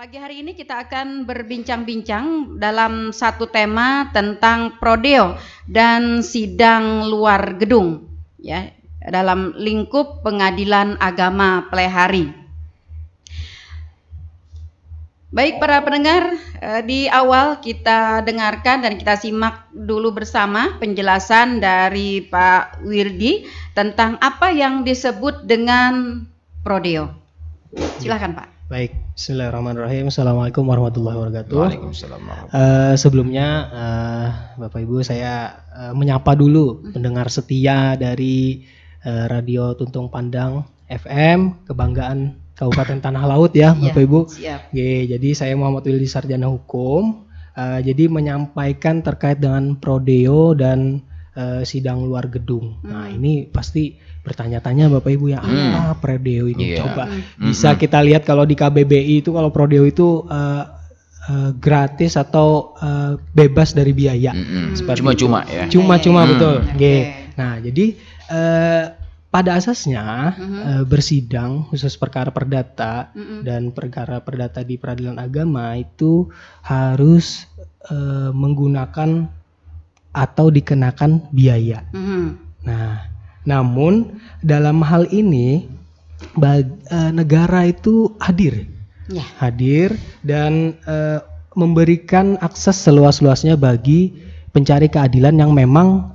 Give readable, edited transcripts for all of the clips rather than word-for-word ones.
Pagi hari ini kita akan berbincang-bincang dalam satu tema tentang prodeo dan sidang luar gedung, ya, dalam lingkup Pengadilan Agama Plehari. Baik para pendengar, di awal kita dengarkan dan kita simak dulu bersama penjelasan dari Pak Wirdi tentang apa yang disebut dengan prodeo. Silakan Pak. Baik, bismillahirrahmanirrahim. Assalamualaikum warahmatullahi wabarakatuh. Waalaikumsalam. Sebelumnya Bapak Ibu, saya menyapa dulu pendengar setia dari Radio Tuntung Pandang FM, kebanggaan Kabupaten Tanah Laut ya, Bapak Ibu. Siap. Jadi saya Muhammad Wildi, sarjana hukum. Jadi menyampaikan terkait dengan prodeo dan sidang luar gedung. Nah, ini pasti bertanya-tanya Bapak Ibu ya, apa prodeo ini? Coba bisa kita lihat kalau di KBBI itu, kalau prodeo itu gratis atau bebas dari biaya. Cuma-cuma ya. Cuma-cuma betul. Nah, jadi pada asasnya bersidang khusus perkara perdata dan perkara perdata di peradilan agama itu harus menggunakan atau dikenakan biaya. Nah, namun dalam hal ini negara itu hadir dan memberikan akses seluas-luasnya bagi pencari keadilan yang memang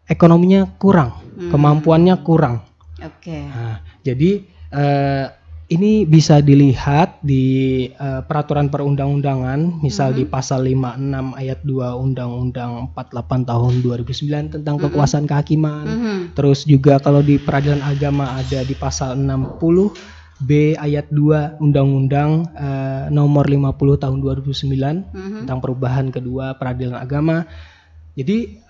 ekonominya kurang, kemampuannya kurang. Nah, jadi ini bisa dilihat di peraturan perundang-undangan, misal di pasal 56 ayat 2 Undang-Undang 48 tahun 2009 tentang kekuasaan kehakiman. Terus juga kalau di peradilan agama ada di pasal 60 B ayat 2 Undang-Undang nomor 50 tahun 2009 tentang perubahan kedua peradilan agama. Jadi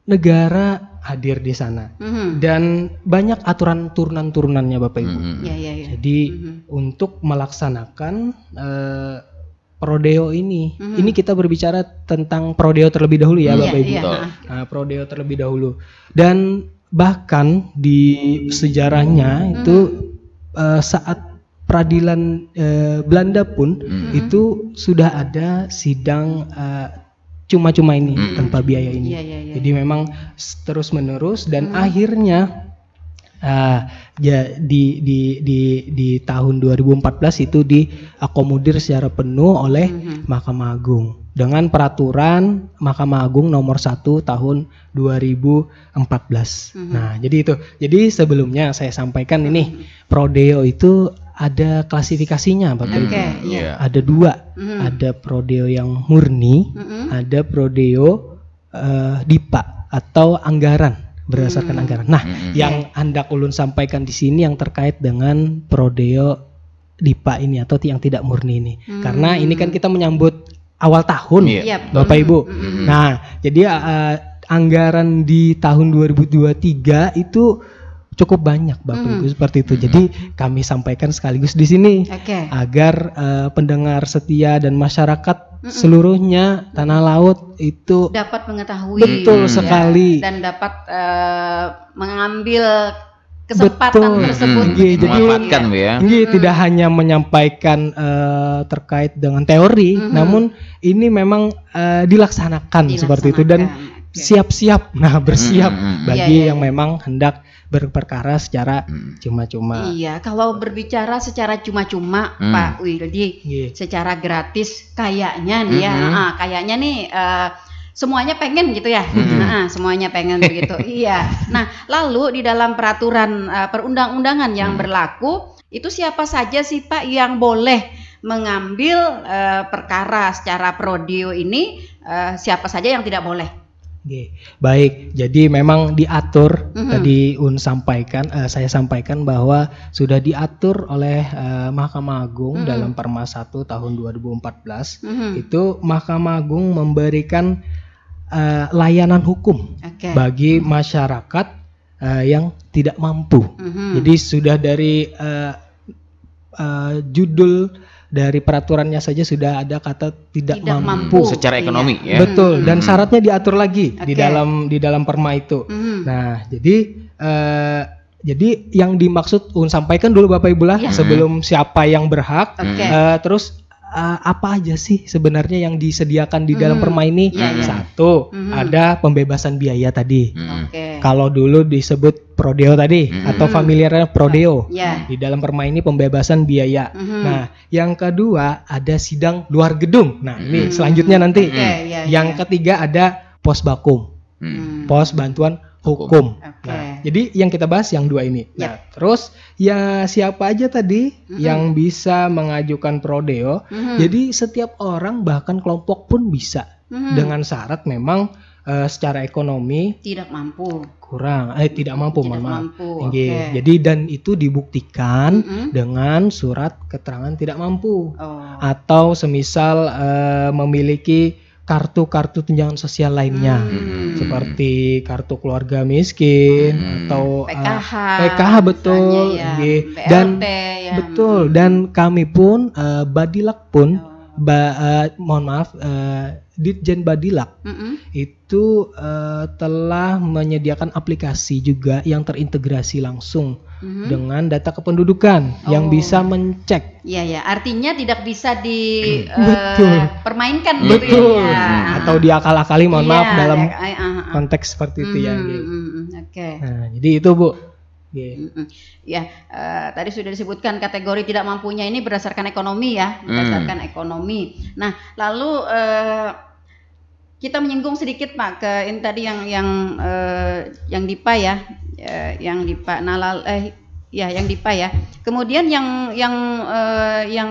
negara hadir di sana dan banyak aturan turunan-turunannya Bapak Ibu. Jadi untuk melaksanakan prodeo ini kita berbicara tentang prodeo terlebih dahulu ya Bapak Ibu. Nah, prodeo terlebih dahulu, dan bahkan di sejarahnya itu saat peradilan Belanda pun itu sudah ada sidang cuma-cuma ini tanpa biaya ini. Jadi memang terus menerus dan akhirnya di tahun 2014 itu diakomodir secara penuh oleh Mahkamah Agung dengan peraturan Mahkamah Agung nomor 1 tahun 2014. Nah, jadi itu. Jadi sebelumnya saya sampaikan ini prodeo itu ada klasifikasinya Bapak Ibu. Ada dua, ada prodeo yang murni, ada prodeo DIPA atau anggaran, berdasarkan anggaran. Nah, yang hendak ulun sampaikan di sini yang terkait dengan prodeo DIPA ini atau yang tidak murni ini. Karena ini kan kita menyambut awal tahun, Bapak Ibu. Nah, jadi anggaran di tahun 2023 itu cukup banyak Bapak Ibu, seperti itu. Jadi kami sampaikan sekaligus di sini agar pendengar setia dan masyarakat seluruhnya Tanah Laut itu dapat mengetahui, betul sekali, dan dapat mengambil kesempatan tersebut. Jadi tidak hanya menyampaikan terkait dengan teori, namun ini memang dilaksanakan seperti itu dan siap-siap, bersiap bagi yang memang hendak berperkara secara cuma-cuma. Iya, kalau berbicara secara cuma-cuma Pak Wildi, secara gratis kayaknya nih kayaknya nih semuanya pengen gitu ya. Semuanya pengen begitu. Iya. Nah, lalu di dalam peraturan perundang-undangan yang berlaku itu siapa saja sih Pak yang boleh mengambil perkara secara prodeo ini, siapa saja yang tidak boleh? Baik, jadi memang diatur tadi saya sampaikan bahwa sudah diatur oleh Mahkamah Agung dalam Perma 1 tahun 2014. Itu Mahkamah Agung memberikan layanan hukum bagi masyarakat yang tidak mampu. Jadi sudah dari judul dari peraturannya saja sudah ada kata tidak mampu secara ekonomi ya. Betul, dan syaratnya diatur lagi di dalam Perma itu. Nah, jadi Jadi yang dimaksud sampaikan dulu Bapak Ibu lah sebelum siapa yang berhak. Terus apa aja sih sebenarnya yang disediakan di dalam perma ini? Satu, ada pembebasan biaya tadi. Kalau dulu disebut prodeo tadi atau familiarnya prodeo. Di dalam perma ini pembebasan biaya. Nah, yang kedua ada sidang luar gedung. Nah, ini selanjutnya nanti. Yang ketiga ada pos bakum. Pos bantuan hukum. Nah, jadi yang kita bahas yang dua ini. Nah, terus ya siapa aja tadi yang bisa mengajukan prodeo. Jadi setiap orang bahkan kelompok pun bisa dengan syarat memang secara ekonomi tidak mampu. Tidak mampu. Jadi dan itu dibuktikan dengan surat keterangan tidak mampu. Atau semisal memiliki kartu-kartu tunjangan sosial lainnya seperti kartu keluarga miskin atau PKH betul BLT, dan betul dan kami pun Badilak pun mohon maaf Ditjen Badilak itu telah menyediakan aplikasi juga yang terintegrasi langsung dengan data kependudukan yang bisa mencek. Iya, artinya tidak bisa dipermainkan betul. Atau diakal-akali mohon maaf dalam konteks seperti itu ya. Nah, jadi itu Bu. Tadi sudah disebutkan kategori tidak mampunya ini berdasarkan ekonomi ya, berdasarkan ekonomi. Nah, lalu kita menyinggung sedikit Pak ke ini tadi yang DIPA ya, yang DIPA yang DIPA ya. Kemudian yang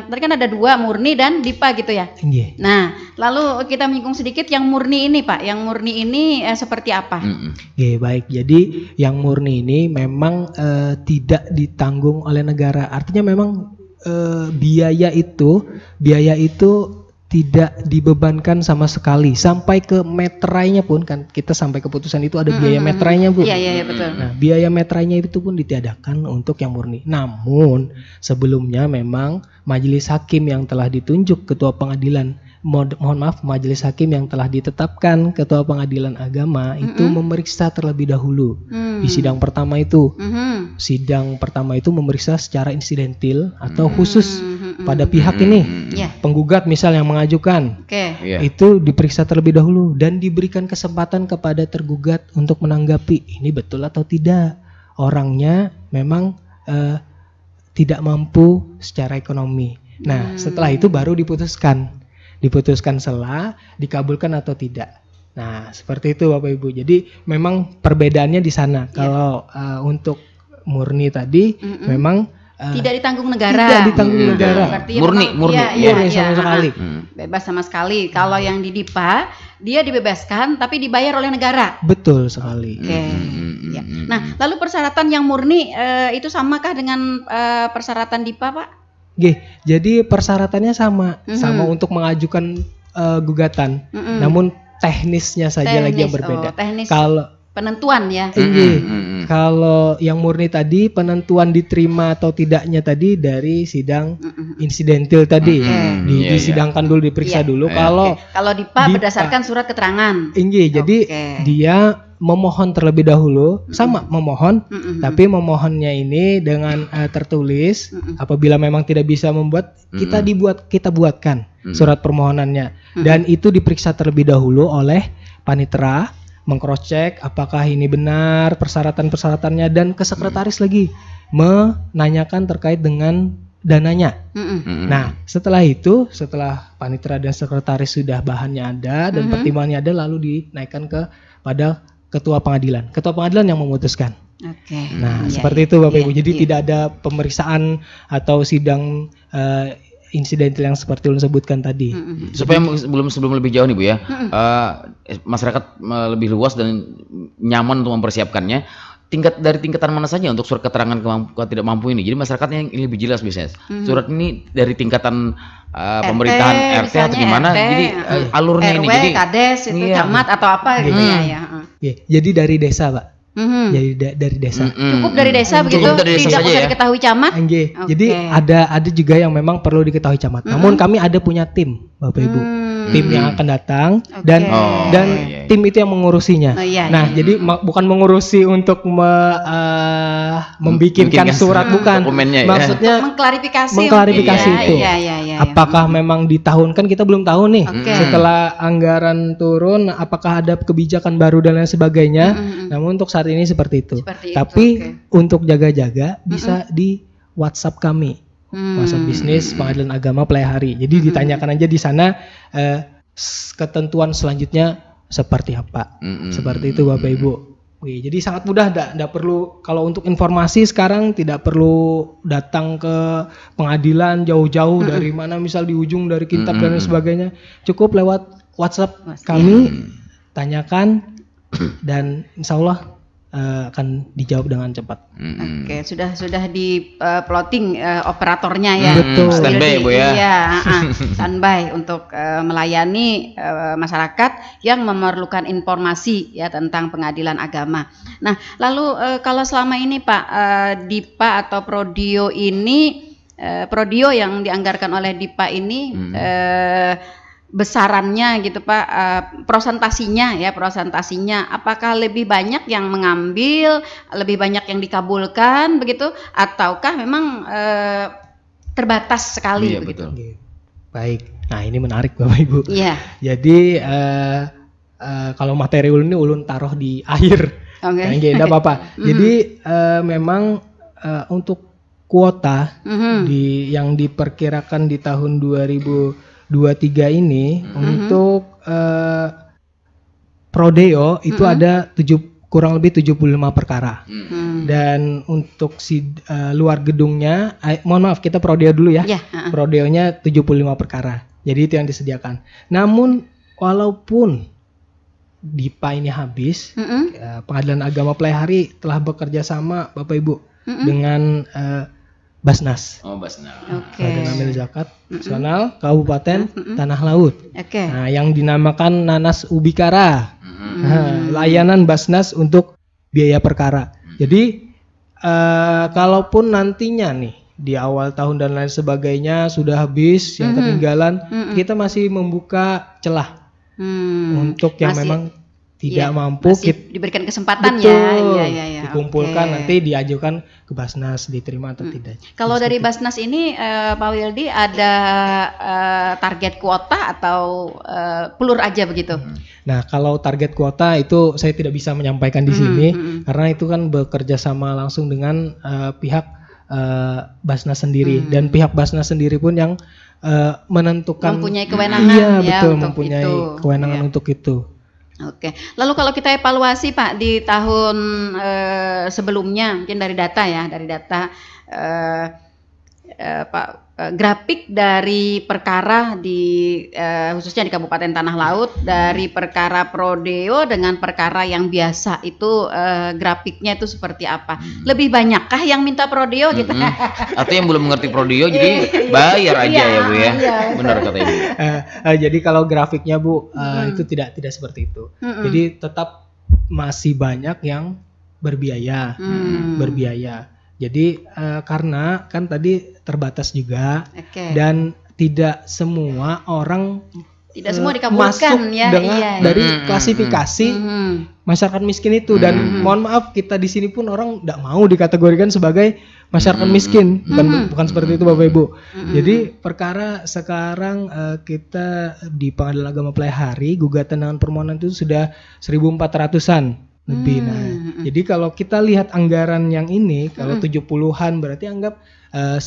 tadi kan ada dua, murni dan DIPA gitu ya. Nah, lalu kita menyinggung sedikit yang murni ini Pak. Yang murni ini seperti apa? Baik. Jadi yang murni ini memang tidak ditanggung oleh negara. Artinya memang biaya itu tidak dibebankan sama sekali sampai ke meterainya pun kan kita sampai keputusan itu ada biaya meterainya Bu. Iya betul. Nah biaya meterainya itu pun ditiadakan untuk yang murni. Namun sebelumnya memang majelis hakim yang telah ditunjuk ketua pengadilan majelis hakim yang telah ditetapkan ketua pengadilan agama itu memeriksa terlebih dahulu di sidang pertama itu. Sidang pertama itu memeriksa secara insidentil atau khusus pada pihak ini penggugat misal yang mengajukan itu diperiksa terlebih dahulu dan diberikan kesempatan kepada tergugat untuk menanggapi ini betul atau tidak orangnya memang tidak mampu secara ekonomi. Nah setelah itu baru diputuskan selah dikabulkan atau tidak. Nah seperti itu Bapak Ibu. Jadi memang perbedaannya di sana. Kalau untuk murni tadi memang tidak ditanggung negara. Tidak ditanggung negara. Murni sama sekali. Bebas sama sekali. Kalau yang di DIPA dia dibebaskan tapi dibayar oleh negara. Betul sekali. Nah, lalu persyaratan yang murni itu samakah dengan persyaratan DIPA, Pak? Jadi persyaratannya sama untuk mengajukan gugatan. Namun teknisnya saja lagi yang berbeda. Kalau penentuan ya. Kalau yang murni tadi penentuan diterima atau tidaknya tadi dari sidang insidentil tadi. Disidangkan dulu, diperiksa dulu. Kalau DIPA berdasarkan surat keterangan. Jadi dia memohon terlebih dahulu, sama memohon, tapi memohonnya ini dengan tertulis. Apabila memang tidak bisa membuat, kita buatkan surat permohonannya, dan itu diperiksa terlebih dahulu oleh panitera, mengcross-check apakah ini benar persyaratan-persyaratannya, dan ke sekretaris lagi menanyakan terkait dengan dananya. Nah, setelah itu, setelah panitera dan sekretaris sudah bahannya ada dan pertimbangannya ada, lalu dinaikkan pada ketua pengadilan. Ketua pengadilan yang memutuskan. Nah, seperti itu Bapak Ibu. Jadi tidak ada pemeriksaan atau sidang insidental yang seperti ulun sebutkan tadi. Supaya sebelum lebih jauh nih Bu ya, masyarakat lebih luas dan nyaman untuk mempersiapkannya. Dari tingkatan mana saja untuk surat keterangan kemampuan tidak mampu ini? Jadi masyarakatnya yang lebih jelas biasanya. Surat ini dari tingkatan pemerintahan RT atau gimana? Jadi alurnya RW, ini. Jadi Kades itu camat atau apa gitu ya. Jadi dari desa, Pak. Jadi dari desa. Cukup dari desa begitu, tidak usah diketahui camat. Jadi ada juga yang memang perlu diketahui camat. Namun kami ada punya tim, Bapak Ibu. Tim yang akan datang dan tim itu yang mengurusinya. Nah, jadi bukan mengurusi untuk membikinkan surat bukan. Dokumennya, maksudnya mengklarifikasi itu. Apakah memang di tahun kan kita belum tahu nih. Setelah anggaran turun, apakah ada kebijakan baru dan lain sebagainya. Namun untuk saat ini seperti itu. Tapi untuk jaga-jaga bisa di WhatsApp kami, WhatsApp bisnis Pengadilan Agama Playhari. Jadi ditanyakan aja di sana ketentuan selanjutnya seperti apa. Seperti itu Bapak Ibu. Jadi sangat mudah, tidak perlu, kalau untuk informasi sekarang tidak perlu datang ke pengadilan jauh-jauh dari mana, misal di ujung dari Kintab dan lain sebagainya. Cukup lewat WhatsApp kami, tanyakan dan insya Allah akan dijawab dengan cepat. Oke, sudah di plotting operatornya ya. Betul. Standby Bu ya. Iya, standby untuk melayani masyarakat yang memerlukan informasi ya tentang pengadilan agama. Nah, lalu kalau selama ini Pak Dipa atau Prodio ini Prodio yang dianggarkan oleh Dipa ini besarannya gitu Pak, prosentasinya apakah lebih banyak yang mengambil, lebih banyak yang dikabulkan begitu, ataukah memang terbatas sekali begitu? Betul. Baik, nah ini menarik Bapak Ibu. Iya. Jadi kalau materi ulun ini ulun taruh di akhir, tidak apa-apa. Jadi memang untuk kuota yang diperkirakan di tahun 2023 ini untuk Prodeo itu ada kurang lebih 75 perkara. Dan untuk luar gedungnya, mohon maaf kita Prodeo dulu ya. Prodeonya 75 perkara. Jadi itu yang disediakan. Namun walaupun Dipa ini habis, Pengadilan Agama Playhari telah bekerja sama Bapak Ibu dengan Basnas. Basnas. Badan Amil Zakat Nasional Kabupaten Tanah Laut. Nah, yang dinamakan Nanas Ubikara. Layanan Basnas untuk biaya perkara. Jadi kalaupun nantinya nih di awal tahun dan lain sebagainya sudah habis yang ketinggalan, kita masih membuka celah untuk yang memang tidak mampu diberikan kesempatan. Betul, ya. Dikumpulkan nanti diajukan ke Basnas diterima atau tidak. Kalau dari Basnas ini Pak Wildi ada target kuota atau pelur aja begitu? Nah kalau target kuota itu saya tidak bisa menyampaikan di sini karena itu kan bekerja sama langsung dengan pihak Basnas sendiri dan pihak Basnas sendiri pun yang menentukan, mempunyai kewenangan. Iya betul, mempunyai kewenangan untuk itu. Oke, lalu kalau kita evaluasi Pak di tahun sebelumnya, mungkin dari data Pak, grafik dari perkara di khususnya di Kabupaten Tanah Laut, dari perkara Prodeo dengan perkara yang biasa itu grafiknya itu seperti apa? Lebih banyakkah yang minta Prodeo gitu? Atau yang belum mengerti Prodeo jadi bayar aja ya Bu ya? Benar kata Ibu. Jadi kalau grafiknya Bu itu tidak seperti itu. Jadi tetap masih banyak yang berbiaya. Jadi karena kan tadi terbatas juga dan tidak semua orang semua dikabulkan masuk dengan dari klasifikasi masyarakat miskin itu dan mohon maaf kita di sini pun orang tidak mau dikategorikan sebagai masyarakat miskin, bukan seperti itu Bapak Ibu. Jadi perkara sekarang kita di Pengadilan Agama Playhari gugatan dengan permohonan itu sudah 1.400-an lebih. Jadi kalau kita lihat anggaran yang ini, kalau 70-an berarti anggap 100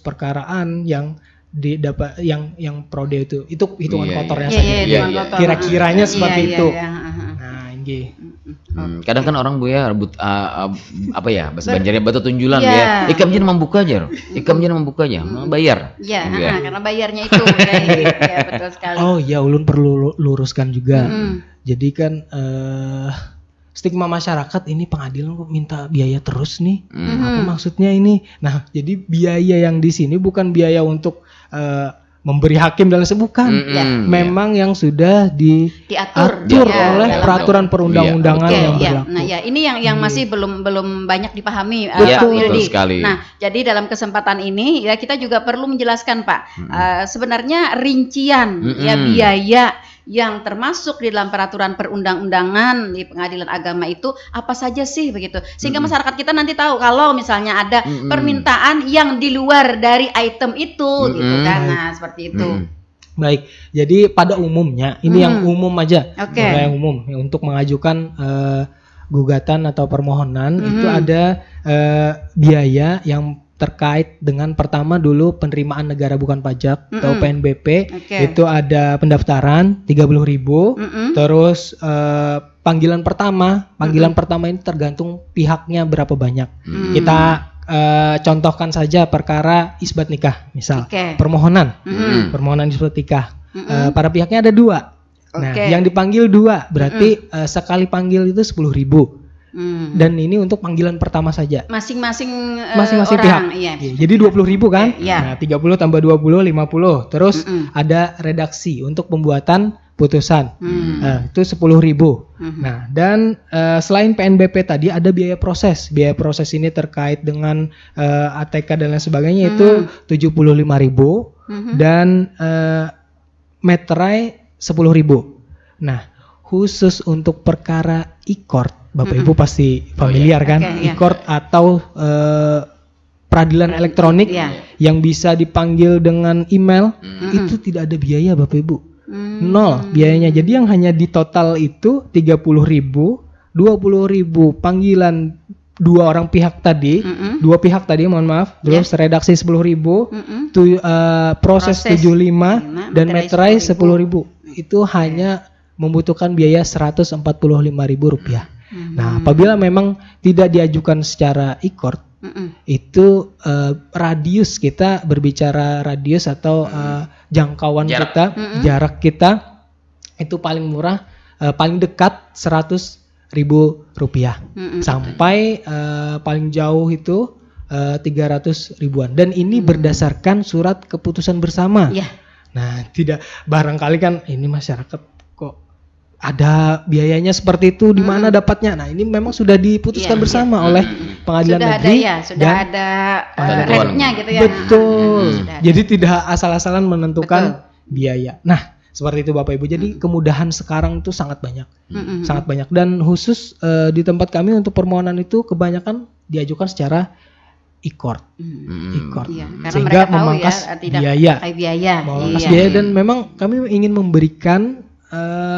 perkaraan yang didapat yang Prodeo itu hitungan kotornya saja. Kira-kiranya seperti itu. Nah, ini. Kadang kan orang Bu ya rebut bahasa Banjarnya batu tunjulan ya. Ikam jangan membuka aja. Bayar. Karena bayarnya itu ya, betul sekali. Oh ya, ulun perlu luruskan juga. Jadi kan stigma masyarakat ini pengadilan kok minta biaya terus nih. Apa maksudnya ini? Nah, jadi biaya yang di sini bukan biaya untuk memberi hakim dan bukan. Memang yang sudah diatur oleh peraturan perundang-undangan yang berlaku. Nah, ya ini yang masih belum banyak dipahami Pak Wildi. Nah, jadi dalam kesempatan ini ya kita juga perlu menjelaskan Pak sebenarnya rincian ya biaya yang termasuk di dalam peraturan perundang-undangan di pengadilan agama itu apa saja sih begitu, sehingga masyarakat kita nanti tahu kalau misalnya ada permintaan yang di luar dari item itu gitu kan. Nah seperti itu. Baik, jadi pada umumnya ini yang umum aja, yang umum untuk mengajukan gugatan atau permohonan itu ada biaya yang terkait dengan pertama dulu penerimaan negara bukan pajak atau PNBP, itu ada pendaftaran 30.000, terus panggilan pertama ini tergantung pihaknya berapa banyak. Kita contohkan saja perkara isbat nikah misal, permohonan isbat nikah, para pihaknya ada 2. Nah yang dipanggil 2 berarti sekali panggil itu 10.000. Dan ini untuk panggilan pertama saja. Masing-masing pihak. Iya. Jadi 20.000 kan? Nah, 30 tambah 20 50. Terus ada redaksi untuk pembuatan putusan. Nah, itu 10.000. Nah, dan selain PNBP tadi ada biaya proses. Biaya proses ini terkait dengan ATK dan lain sebagainya itu 75.000 dan meterai 10.000. Nah, khusus untuk perkara e-court, Bapak Ibu pasti familiar kan, e-court atau peradilan elektronik yang bisa dipanggil dengan email, itu tidak ada biaya Bapak Ibu, 0 biayanya. Jadi yang hanya di total itu 30.000, 20.000 panggilan 2 orang pihak tadi, 2 pihak tadi mohon maaf, terus redaksi 10.000, proses 75 dan meterai 10.000, itu hanya membutuhkan biaya Rp145.000. Nah, apabila memang tidak diajukan secara e-court, itu radius kita berbicara radius atau jangkauan kita, jarak kita itu paling murah, paling dekat Rp100.000 sampai paling jauh itu 300.000-an. Dan ini berdasarkan surat keputusan bersama. Nah, tidak barangkali kan ini masyarakat ada biayanya seperti itu, di mana dapatnya? Nah, ini memang sudah diputuskan bersama oleh pengadilan negeri. Sudah ada rate-nya gitu ya. Betul. Jadi tidak asal-asalan menentukan biaya. Nah, seperti itu Bapak Ibu. Jadi kemudahan sekarang itu sangat banyak. Sangat banyak, dan khusus di tempat kami untuk permohonan itu kebanyakan diajukan secara e-court. Sehingga memangkas biaya. Memangkas biaya, dan memang kami ingin memberikan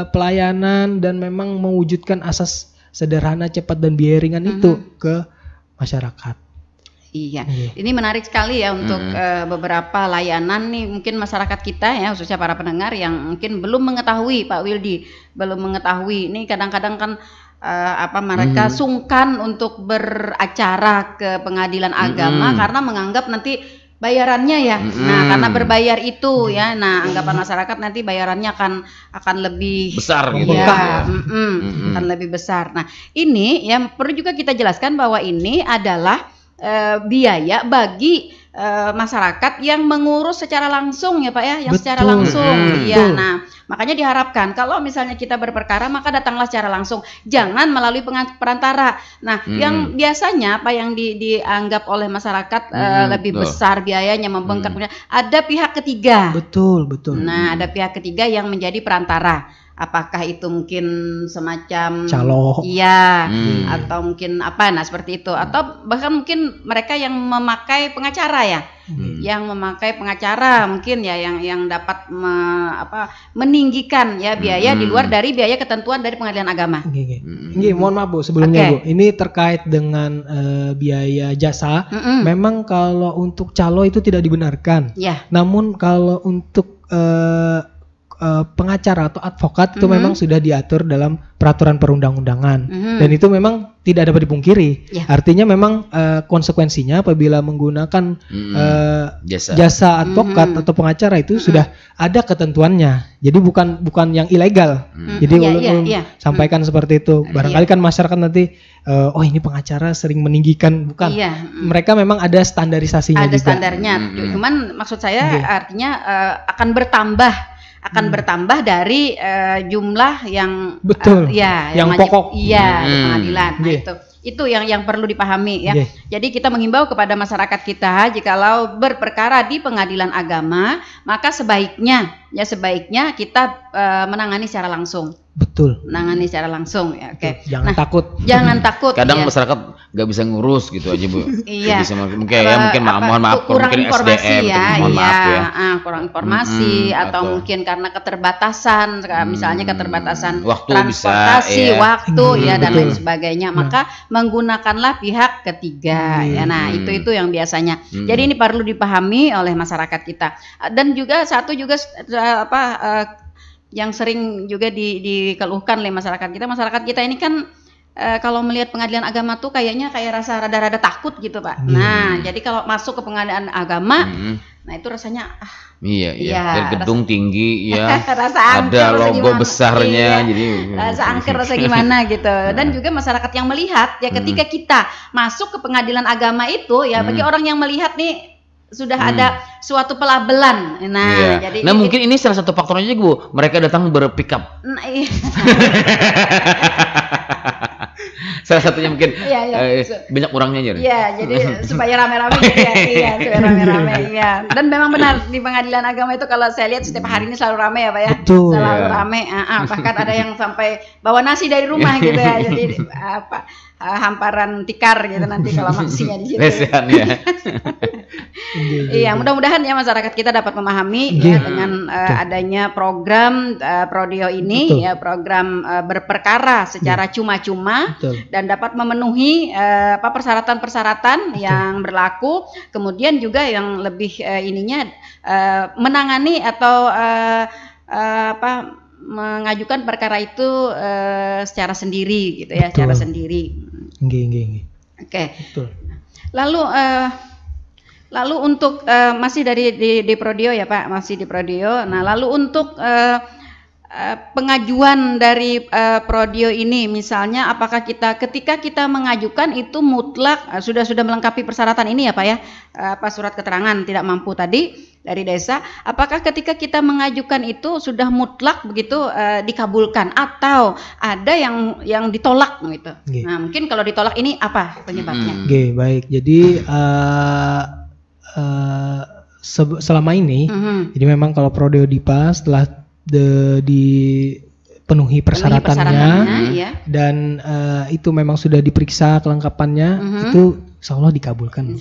pelayanan dan memang mewujudkan asas sederhana, cepat dan biaya ringan itu ke masyarakat. Iya, ini menarik sekali ya untuk beberapa layanan nih, mungkin masyarakat kita ya, khususnya para pendengar yang mungkin belum mengetahui, Pak Wildi, belum mengetahui. Ini kadang-kadang kan mereka sungkan untuk beracara ke pengadilan agama karena menganggap nanti bayarannya ya. Nah, karena berbayar itu ya. Nah, anggapan masyarakat nanti bayarannya akan lebih besar gitu. Akan lebih besar. Nah, ini yang perlu juga kita jelaskan bahwa ini adalah biaya bagi masyarakat yang mengurus secara langsung ya Pak ya, yang secara langsung. Iya. Nah, makanya diharapkan kalau misalnya kita berperkara maka datanglah secara langsung, jangan melalui perantara. Nah, yang biasanya apa yang dianggap oleh masyarakat lebih besar biayanya, membengkak, ada pihak ketiga. Betul. Nah, ada pihak ketiga yang menjadi perantara. Apakah itu mungkin semacam calo, atau mungkin apa, nah seperti itu, atau bahkan mungkin mereka yang memakai pengacara ya, yang memakai pengacara mungkin ya, yang dapat meninggikan ya biaya di luar dari biaya ketentuan dari pengadilan agama. Mohon maaf Bu, sebelumnya Bu, ini terkait dengan biaya jasa. Memang kalau untuk calo itu tidak dibenarkan. Namun kalau untuk pengacara atau advokat itu memang sudah diatur dalam peraturan perundang-undangan, dan itu memang tidak dapat dipungkiri. Artinya memang konsekuensinya apabila menggunakan jasa advokat atau pengacara itu sudah ada ketentuannya. Jadi bukan yang ilegal. Jadi ulun sampaikan seperti itu. Barangkali kan masyarakat nanti oh ini pengacara sering meninggikan, bukan. Mereka memang ada standarisasinya juga. Ada standarnya. Cuman maksud saya artinya akan bertambah dari jumlah yang yang pokok di pengadilan. Nah, Itu yang perlu dipahami ya. Jadi kita menghimbau kepada masyarakat kita, jikalau berperkara di pengadilan agama, maka sebaiknya kita menangani secara langsung. Betul. Menangani secara langsung ya. Oke. Jangan takut. Jangan takut. Kadang masyarakat nggak bisa ngurus gitu aja, Bu. Iya. Bisa, mungkin mohon maaf kurang mungkin informasi SDM, mohon maaf ya. Kurang informasi atau mungkin karena keterbatasan, misalnya keterbatasan waktu transportasi, bisa, waktu ya dan lain sebagainya. Maka menggunakanlah pihak ketiga. Ya, nah itu yang biasanya. Jadi ini perlu dipahami oleh masyarakat kita. Dan juga satu juga yang sering juga dikeluhkan oleh masyarakat kita ini kan kalau melihat pengadilan agama tuh kayak rasa rada-rada takut gitu Pak. Nah jadi kalau masuk ke pengadilan agama, nah itu rasanya iya. Dari gedung tinggi ya, rasa ada logo besarnya, jadi rasa angker rasa gimana gitu. Dan juga masyarakat yang melihat ya ketika kita masuk ke pengadilan agama itu ya bagi orang yang melihat nih sudah ada suatu pelabelan. Nah, jadi mungkin ini salah satu faktornya Bu, mereka datang berpick up. Nah, iya. Salah satunya mungkin banyak orangnya aja. Iya, jadi supaya rame-rame gitu ya. Iya, supaya rame-rame ya. Dan memang benar di pengadilan agama itu kalau saya lihat setiap hari ini selalu rame ya, Pak ya. Betul. Selalu rame. Bahkan ada yang sampai bawa nasi dari rumah gitu ya. Jadi hamparan tikar gitu nanti kalau maksinya di situ. Lesehan ya. Iya, mudah-mudahan ya masyarakat kita dapat memahami ya dengan adanya program Prodio ini ya, program berperkara secara cuma-cuma dan dapat memenuhi persyaratan-persyaratan yang berlaku. Kemudian juga yang lebih menangani atau mengajukan perkara itu secara sendiri gitu ya, secara sendiri. Oke. Lalu untuk masih di Prodio ya Pak, masih di Prodio. Nah, lalu untuk pengajuan dari Prodio ini, misalnya apakah ketika kita mengajukan itu mutlak sudah melengkapi persyaratan ini ya Pak ya, surat keterangan tidak mampu tadi dari desa, apakah ketika kita mengajukan itu sudah mutlak begitu dikabulkan atau ada yang ditolak gitu? Nah, mungkin kalau ditolak ini apa penyebabnya? Baik. Jadi selama ini, jadi memang kalau Prodio Dipa setelah dipenuhi persyaratannya dan itu memang sudah diperiksa kelengkapannya, itu Insya Allah dikabulkan.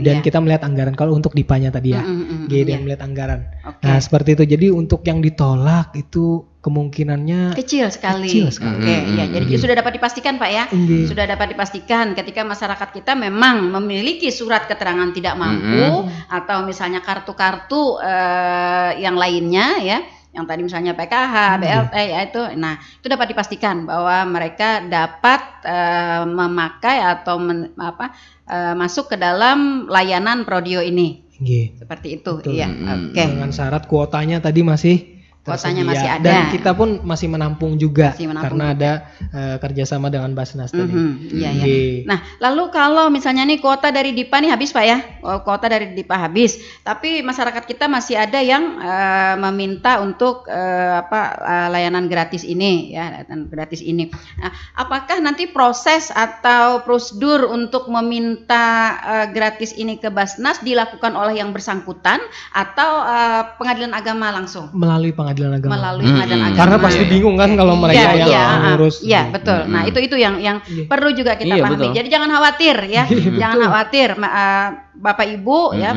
Dan kita melihat anggaran kalau untuk Dipanya tadi ya, dan melihat anggaran. Nah seperti itu. Jadi untuk yang ditolak itu kemungkinannya kecil sekali. Jadi sudah dapat dipastikan Pak ya, sudah dapat dipastikan ketika masyarakat kita memang memiliki surat keterangan tidak mampu atau misalnya kartu-kartu yang lainnya ya, yang tadi misalnya PKH, BLT ya itu, nah itu dapat dipastikan bahwa mereka dapat memakai atau masuk ke dalam layanan Prodio ini. Seperti itu. Iya. Dengan syarat kuotanya tadi masih kuotanya masih ada dan kita pun masih menampung juga karena ada kerjasama dengan Basnas tadi. Nah lalu kalau misalnya nih kuota dari Dipa nih habis Pak ya, kuota dari Dipa habis, tapi masyarakat kita masih ada yang meminta untuk layanan gratis ini ya, layanan gratis ini. Nah, apakah nanti proses atau prosedur untuk meminta gratis ini ke Basnas dilakukan oleh yang bersangkutan atau pengadilan agama langsung? Melalui pengadilan agama. Agama. Karena pasti bingung kan kalau mereka yang ngurus. Iya, betul. Nah, itu yang perlu juga kita pahami. Jadi jangan khawatir ya. Jangan khawatir Bapak Ibu ya,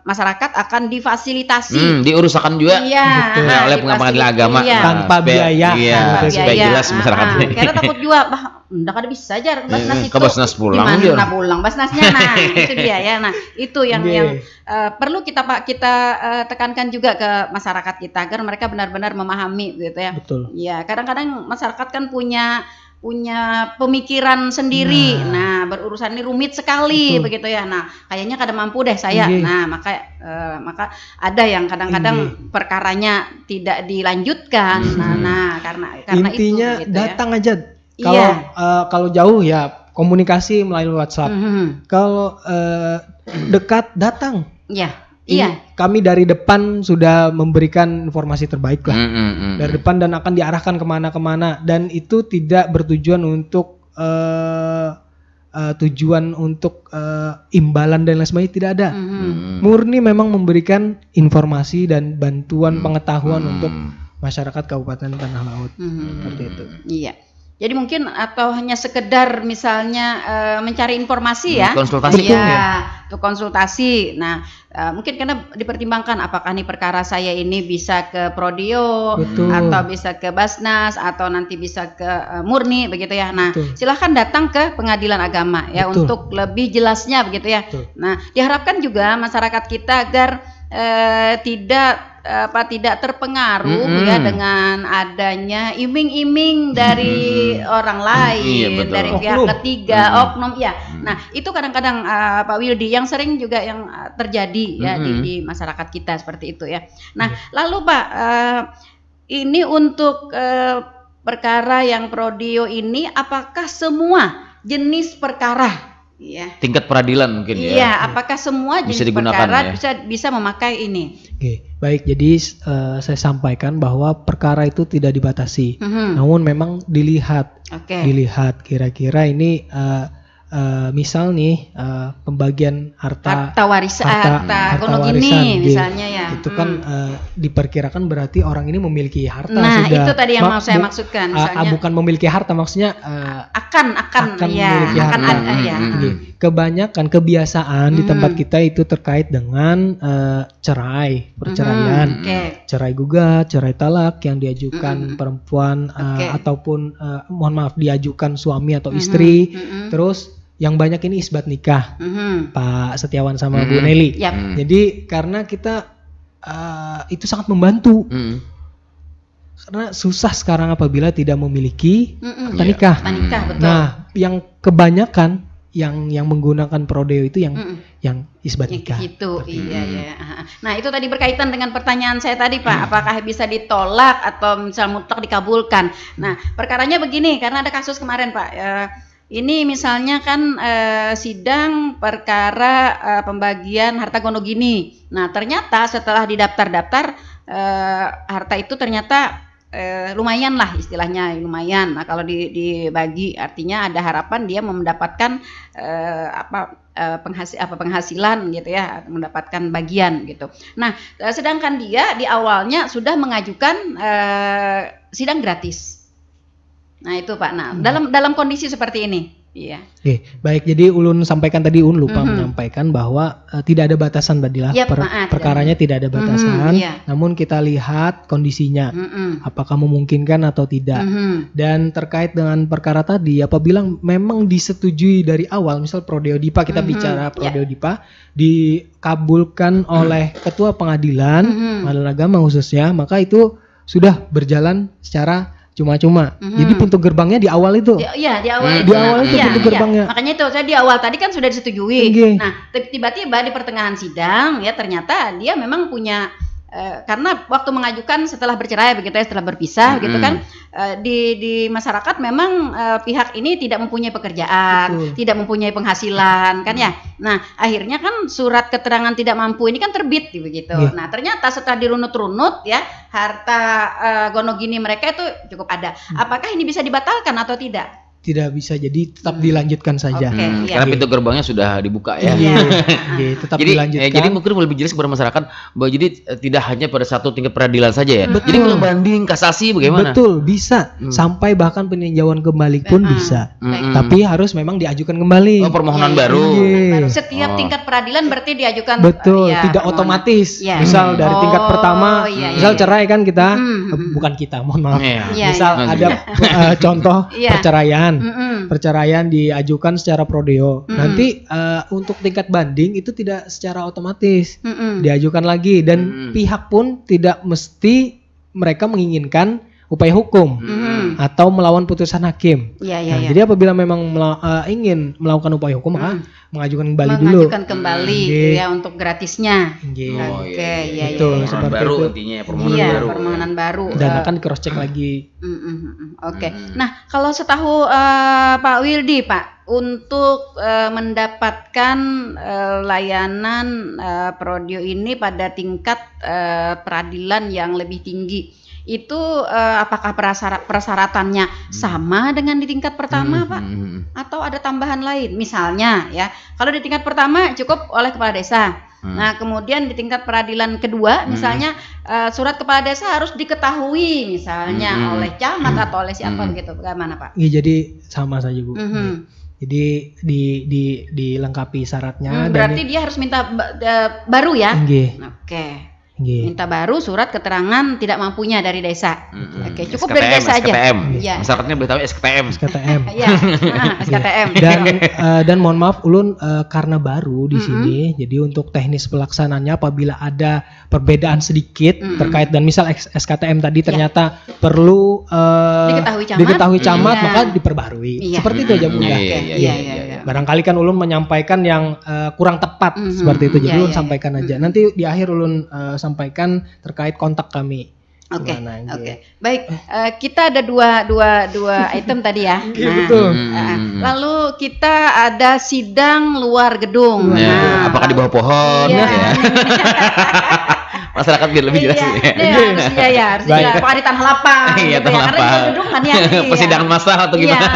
masyarakat akan difasilitasi. Diurusakan juga oleh pengadilan agama tanpa biaya. Supaya jelas masyarakatnya. Karena takut juga, udah kada bisa aja Basnas itu. Ke Basnas pulang. Gimana pulang Basnasnya? Nah, itu dia ya. Nah, itu yang perlu kita tekankan juga ke masyarakat kita agar mereka benar-benar memahami gitu ya. Betul. Ya, kadang-kadang masyarakat kan punya pemikiran sendiri. Nah, berurusan ini rumit sekali begitu ya. Nah, kayaknya kada mampu deh saya. Nah, maka ada yang kadang-kadang perkaranya tidak dilanjutkan. Nah, karena intinya itu gitu datang aja. Kalau jauh ya komunikasi melalui WhatsApp. Kalau dekat datang. Kami dari depan sudah memberikan informasi terbaik lah dari depan dan akan diarahkan kemana-kemana, dan itu tidak bertujuan untuk tujuan untuk imbalan dan lain sebagainya, tidak ada. Murni memang memberikan informasi dan bantuan pengetahuan untuk masyarakat Kabupaten Tanah Laut. Seperti itu. Iya. Jadi mungkin atau hanya sekedar misalnya mencari informasi ya, konsultasi ya, untuk konsultasi. Nah, mungkin karena dipertimbangkan apakah nih perkara saya ini bisa ke Prodeo atau bisa ke Basnas atau nanti bisa ke Murni begitu ya. Nah, silahkan datang ke Pengadilan Agama ya untuk lebih jelasnya begitu ya. Nah, diharapkan juga masyarakat kita agar tidak terpengaruh ya dengan adanya iming-iming dari orang lain, dari pihak ketiga, oknum ya. Nah, itu kadang-kadang Pak Wildi yang sering juga yang terjadi ya di masyarakat kita seperti itu ya. Nah, lalu Pak, ini untuk perkara yang Prodeo ini apakah semua jenis perkara? Iya. Tingkat peradilan mungkin ya. Iya, apakah semua jenis perkara bisa memakai ini? Oke, baik. Jadi saya sampaikan bahwa perkara itu tidak dibatasi. Namun memang dilihat kira-kira ini misal nih pembagian harta warisan gini misalnya ya. Itu kan diperkirakan berarti orang ini memiliki harta nah, sudah. Itu tadi yang mau saya maksudkan misalnya. Bukan memiliki harta, maksudnya akan memiliki harta. Kebanyakan kebiasaan di tempat kita itu terkait dengan perceraian. Cerai gugat, cerai talak yang diajukan perempuan ataupun mohon maaf diajukan suami atau istri. Terus yang banyak ini isbat nikah, Pak Setiawan sama Bu Nelly. Jadi karena kita itu sangat membantu, karena susah sekarang apabila tidak memiliki akta nikah. Nah, yang kebanyakan yang menggunakan Prodeo itu yang isbat nikah. Itu iya. Nah, itu tadi berkaitan dengan pertanyaan saya tadi Pak, apakah bisa ditolak atau misal mutlak dikabulkan. Nah, perkaranya begini, karena ada kasus kemarin Pak. Ini misalnya kan sidang perkara pembagian harta gonogini. Nah, ternyata setelah didaftar-daftar harta itu ternyata lumayan lah istilahnya, lumayan. Nah, kalau dibagi artinya ada harapan dia mendapatkan penghasilan gitu ya, mendapatkan bagian gitu. Nah, sedangkan dia di awalnya sudah mengajukan sidang gratis. Nah itu Pak, dalam kondisi seperti ini, iya. Oke, baik. Jadi Ulun sampaikan tadi, Ulun lupa menyampaikan bahwa tidak ada batasan tadilah perkaranya tidak ada batasan. Namun kita lihat kondisinya, apakah memungkinkan atau tidak. Dan terkait dengan perkara tadi, apabila memang disetujui dari awal, misal Prodeo Dipa, kita bicara Prodeo Dipa, dikabulkan oleh Ketua Pengadilan Agama khususnya, maka itu sudah berjalan secara cuma-cuma. Jadi pintu gerbangnya di awal itu. Iya, di awal itu. Di awal itu pintu gerbangnya. Makanya itu saya di awal tadi kan sudah disetujui. Nah, tiba-tiba di pertengahan sidang ya ternyata dia memang punya karena waktu mengajukan setelah bercerai begitu ya, setelah berpisah gitu kan, di masyarakat memang pihak ini tidak mempunyai pekerjaan, tidak mempunyai penghasilan kan ya. Nah, akhirnya kan surat keterangan tidak mampu ini kan terbit begitu. Nah, ternyata setelah dirunut-runut ya, harta gonogini mereka itu cukup ada. Apakah ini bisa dibatalkan atau tidak? Tidak bisa, jadi tetap dilanjutkan saja. Karena pintu gerbangnya sudah dibuka ya. Tetap dilanjutkan. Jadi mungkin lebih jelas kepada masyarakat bahwa jadi tidak hanya pada satu tingkat peradilan saja ya. Jadi kalau banding, kasasi bagaimana? Betul, bisa. Sampai bahkan peninjauan kembali pun bisa. Tapi harus memang diajukan kembali. Permohonan baru. Setiap tingkat peradilan berarti diajukan. Betul, tidak otomatis. Misal dari tingkat pertama, misal cerai kan kita, bukan kita, mohon maaf. Misal ada contoh perceraian diajukan secara Prodeo. Nanti untuk tingkat banding itu tidak secara otomatis diajukan lagi, dan pihak pun tidak mesti mereka menginginkan upaya hukum atau melawan putusan hakim. Jadi apabila memang ingin melakukan upaya hukum maka mengajukan kembali dulu. Mengajukan kembali ya untuk gratisnya. Itu seperti baru itu. intinya permohonan permohonan baru. Dan akan di cross check lagi. Nah, kalau setahu Pak Wildi, Pak, untuk mendapatkan layanan Prodeo ini pada tingkat peradilan yang lebih tinggi, itu apakah persyaratannya sama dengan di tingkat pertama, Pak? Atau ada tambahan lain? Misalnya ya, kalau di tingkat pertama cukup oleh kepala desa. Nah, kemudian di tingkat peradilan kedua, misalnya surat kepala desa harus diketahui misalnya oleh camat atau oleh siapa begitu. Bagaimana, Pak? Iya, jadi sama saja, Bu. Jadi dilengkapi syaratnya. Berarti dia harus minta baru ya? Oke. Minta baru surat keterangan tidak mampunya dari desa. Oke, cukup SKTM, dari desa aja. Ya. Masyarakatnya boleh tahu SKTM. Iya, SKTM. Dan mohon maaf Ulun karena baru di sini, jadi untuk teknis pelaksanaannya apabila ada perbedaan sedikit terkait dan misal SKTM tadi ternyata perlu diketahui camat, maka diperbarui. Seperti itu aja Bu. Iya. Barangkali kan Ulun menyampaikan yang kurang tepat seperti itu, jadi Ulun sampaikan aja. Nanti di akhir Ulun sampaikan terkait kontak kami. Oke. Baik, kita ada dua item tadi ya. Betul. Lalu kita ada sidang luar gedung. Apakah di bawah pohon? Masyarakat biar lebih jelas. Harus jelas. Apakah di tanah lapang? Iya, tanah lapang. Karena di gedung kan ya. Persidangan massal atau gimana?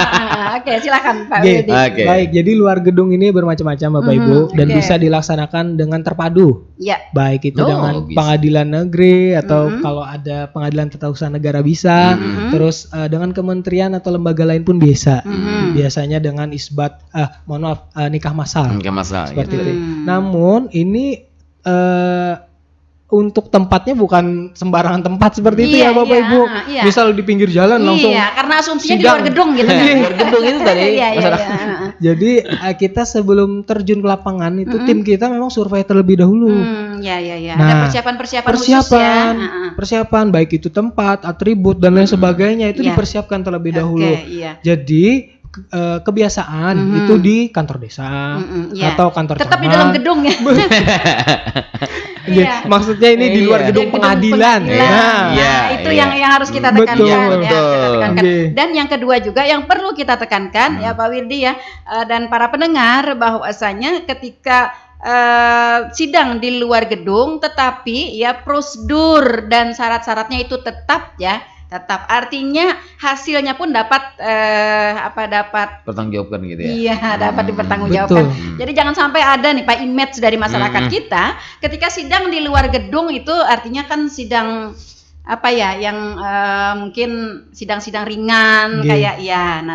Oke, silakan Pak Willy. Baik, jadi luar gedung ini bermacam-macam Bapak Ibu dan bisa dilaksanakan dengan terpadu. Baik itu dengan pengadilan negeri atau kalau ada pengadilan tata usaha negara bisa, terus dengan kementerian atau lembaga lain pun bisa. Biasanya dengan isbat nikah massal. Seperti itu. Namun ini untuk tempatnya bukan sembarangan tempat seperti itu ya Bapak Ibu. Misal di pinggir jalan langsung. Iya, karena asumsinya di luar gedung gitu kan. Luar gedung itu tadi. Jadi kita sebelum terjun ke lapangan itu tim kita memang survei terlebih dahulu. Nah, ada persiapan baik itu tempat, atribut dan lain sebagainya itu dipersiapkan terlebih dahulu. Jadi kebiasaan itu di kantor desa atau kantor tetap camat. Di dalam gedung ya. Maksudnya ini di luar gedung pengadilan. Itu yang harus kita tekankan. Dan yang kedua juga yang perlu kita tekankan ya Pak Wirdi ya dan para pendengar bahwasanya ketika sidang di luar gedung tetapi ya prosedur dan syarat-syaratnya itu tetap artinya hasilnya pun dapat pertanggungjawabkan gitu ya. Iya, dapat dipertanggungjawabkan. Jadi jangan sampai ada nih Pak image dari masyarakat kita ketika sidang di luar gedung itu artinya kan sidang yang mungkin sidang-sidang ringan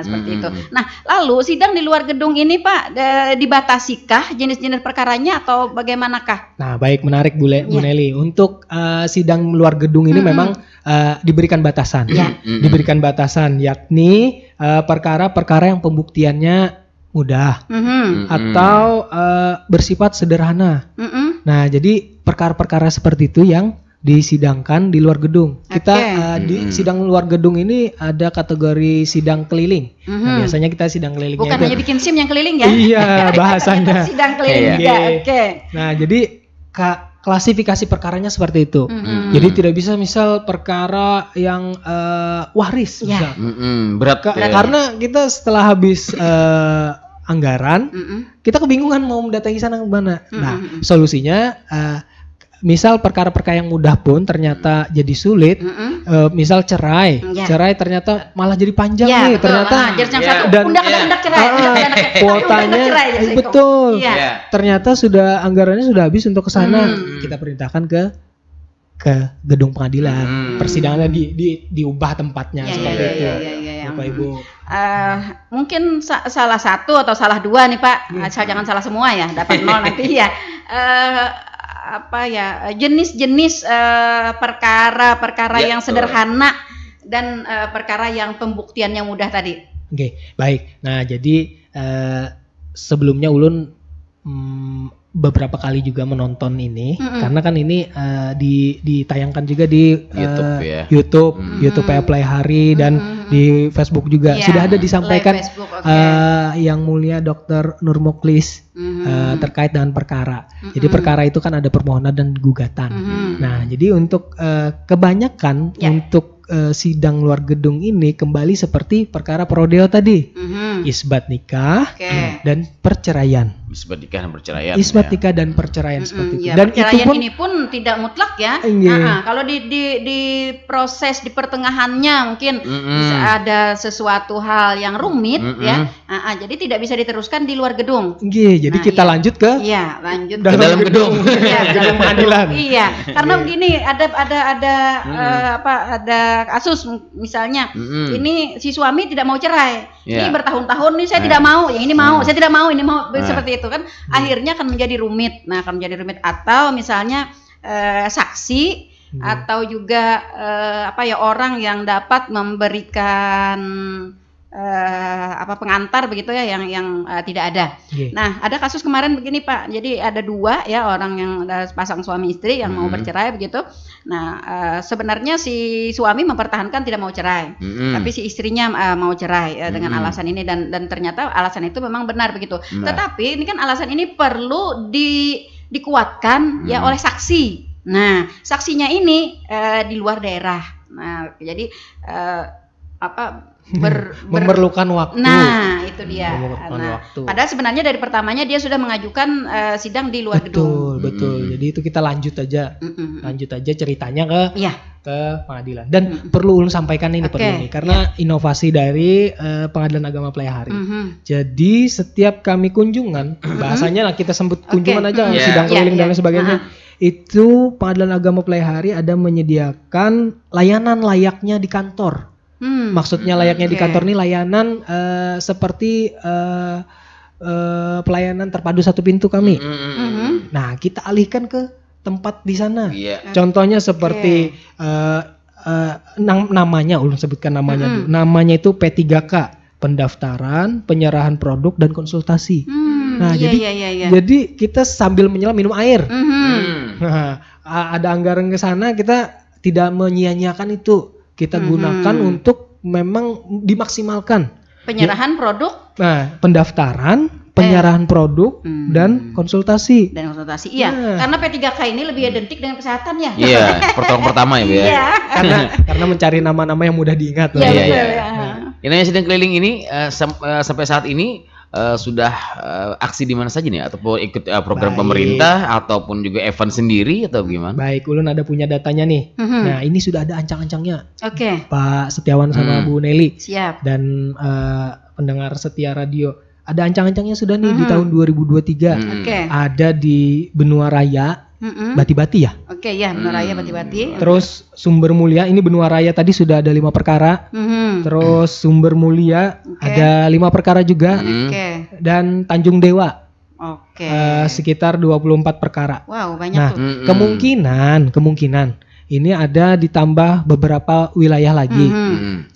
seperti itu. Nah, lalu sidang di luar gedung ini Pak dibatasikah jenis-jenis perkaranya atau bagaimanakah? Nah, baik, menarik Bu Nelly. Untuk sidang luar gedung ini memang diberikan batasan. Diberikan batasan yakni perkara-perkara yang pembuktiannya mudah atau bersifat sederhana. Nah, jadi perkara-perkara seperti itu yang disidangkan di luar gedung. Kita di sidang luar gedung ini ada kategori sidang keliling. Nah, biasanya kita sidang kelilingnya bukan hanya bikin SIM yang keliling ya. Iya, bahasanya. Sidang keliling juga. Nah, jadi klasifikasi perkaranya seperti itu. Jadi tidak bisa misal perkara yang waris misal. Berat karena kita setelah habis anggaran, kita kebingungan mau mendatangi sana ke mana. Nah, solusinya misal perkara-perkara yang mudah pun ternyata jadi sulit, misal cerai ternyata malah jadi panjang nih, ternyata dan undak cerai, kuotanya betul, ternyata sudah anggarannya sudah habis untuk kesana, kita perintahkan ke gedung pengadilan, persidangannya diubah tempatnya seperti itu, Bapak Ibu. Mungkin salah satu atau salah dua nih Pak, jangan salah semua ya, dapat 0 nanti ya. Jenis-jenis perkara-perkara yang sederhana dan perkara yang pembuktiannya mudah tadi. Oke, baik. Nah, jadi sebelumnya Ulun beberapa kali juga menonton ini karena kan ini ditayangkan juga di YouTube Play Hari dan di Facebook juga sudah ada disampaikan yang mulia Dr. Nur Mukhlis terkait dengan perkara. Jadi perkara itu kan ada permohonan dan gugatan. Nah, jadi untuk kebanyakan untuk sidang luar gedung ini kembali seperti perkara prodeo tadi, isbat nikah dan perceraian. isbat nikah dan perceraian. Isbat nikah dan perceraian seperti itu. Ya, Dan perceraian itu pun ini pun tidak mutlak ya. Kalau di proses di pertengahannya mungkin bisa ada sesuatu hal yang rumit ya. Jadi tidak bisa diteruskan di luar gedung. Jadi kita lanjut ke lanjut ke dalam gedung. Dalam pengadilan. Iya, karena begini ada kasus misalnya ini si suami tidak mau cerai. Ini bertahun-tahun nih saya tidak mau, yang ini mau, saya tidak mau, ini mau seperti itu kan. Akhirnya akan menjadi rumit. Atau misalnya saksi atau juga orang yang dapat memberikan pengantar begitu ya yang tidak ada. Nah, ada kasus kemarin begini Pak. Jadi ada dua ya orang yang pasang suami istri yang mau bercerai begitu. Nah, sebenarnya si suami mempertahankan tidak mau cerai, tapi si istrinya mau cerai dengan alasan ini dan ternyata alasan itu memang benar begitu. Tetapi ini kan alasan ini perlu dikuatkan ya oleh saksi. Nah, saksinya ini di luar daerah. Nah, jadi memerlukan waktu. Nah, itu dia. Padahal sebenarnya dari pertamanya dia sudah mengajukan sidang di luar gedung. Betul. Jadi itu kita lanjut aja ceritanya ke pengadilan. Dan perlu ulun sampaikan ini karena inovasi dari Pengadilan Agama Playahari. Jadi setiap kami kunjungan, bahasanya lah kita sebut kunjungan aja, sidang keliling dan lain sebagainya. Itu Pengadilan Agama Playahari ada menyediakan layanan layaknya di kantor. Maksudnya layaknya di kantor ini layanan seperti pelayanan terpadu satu pintu kami. Nah, kita alihkan ke tempat di sana. Contohnya seperti namanya, ulun sebutkan namanya dulu. Namanya itu P3K, pendaftaran, penyerahan produk dan konsultasi. Nah, jadi kita sambil menyelam minum air. Nah, ada anggaran ke sana, kita tidak menyia-nyiakan itu. Kita gunakan untuk memang dimaksimalkan penyerahan produk. Nah, pendaftaran, penyerahan produk dan konsultasi. Karena P3K ini lebih identik dengan kesehatan ya. Iya, pertolongan pertama ya, Bu ya. Karena mencari nama-nama yang mudah diingat. Ini sidang keliling ini sampai saat ini sudah aksi di mana saja nih, ataupun ikut program pemerintah ataupun juga event sendiri atau gimana? Baik, ulun ada punya datanya nih. Nah, ini sudah ada ancang-ancangnya. Pak Setiawan sama Bu Nelly. Siap. Dan pendengar setia radio. Ada ancang-ancangnya sudah nih di tahun 2023. Ada di Benua Raya, Bati-Bati ya? Benua Raya Bati-Bati. Terus Sumber Mulia, ini Benua Raya tadi sudah ada 5 perkara. Terus Sumber Mulia ada 5 perkara juga. Dan Tanjung Dewa. Sekitar 24 perkara. Wow, banyak tuh. Kemungkinan ini ada ditambah beberapa wilayah lagi.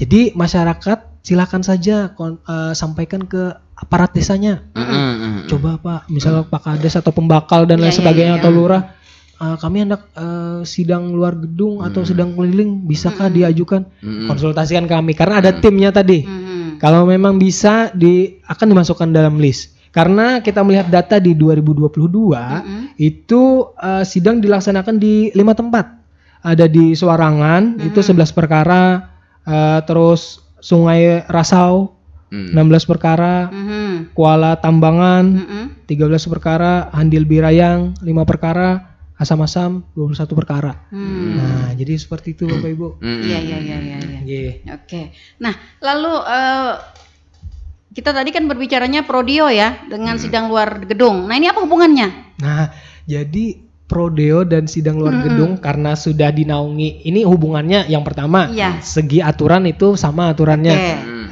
Jadi masyarakat silakan saja sampaikan ke aparat desanya. Coba Pak, misalnya Pak Kades atau pembakal dan lain sebagainya atau lurah, kami hendak sidang luar gedung atau sidang keliling, bisakah diajukan? Konsultasikan kami karena ada timnya tadi. Kalau memang bisa akan dimasukkan dalam list. Karena kita melihat data di 2022 itu sidang dilaksanakan di 5 tempat. Ada di Suwarangan itu 11 perkara, terus Sungai Rasau 16 perkara, Kuala Tambangan 13 perkara, Handil Birayang 5 perkara, Asam-Asam 21 perkara. Nah, jadi seperti itu Bapak Ibu. Iya. Oke. Nah, lalu kita tadi kan berbicaranya prodeo ya dengan sidang luar gedung. Nah, ini apa hubungannya? Nah, jadi prodeo dan sidang luar gedung karena sudah dinaungi, ini hubungannya yang pertama segi aturan itu sama aturannya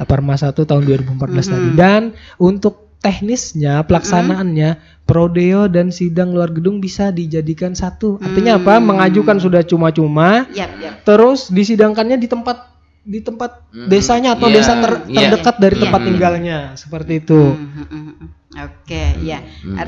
Perma 1 tahun 2014 tadi, dan untuk teknisnya pelaksanaannya prodeo dan sidang luar gedung bisa dijadikan satu. Artinya apa? Mengajukan sudah cuma-cuma, terus disidangkannya di tempat desanya atau desa terdekat dari tempat tinggalnya, seperti itu. Artinya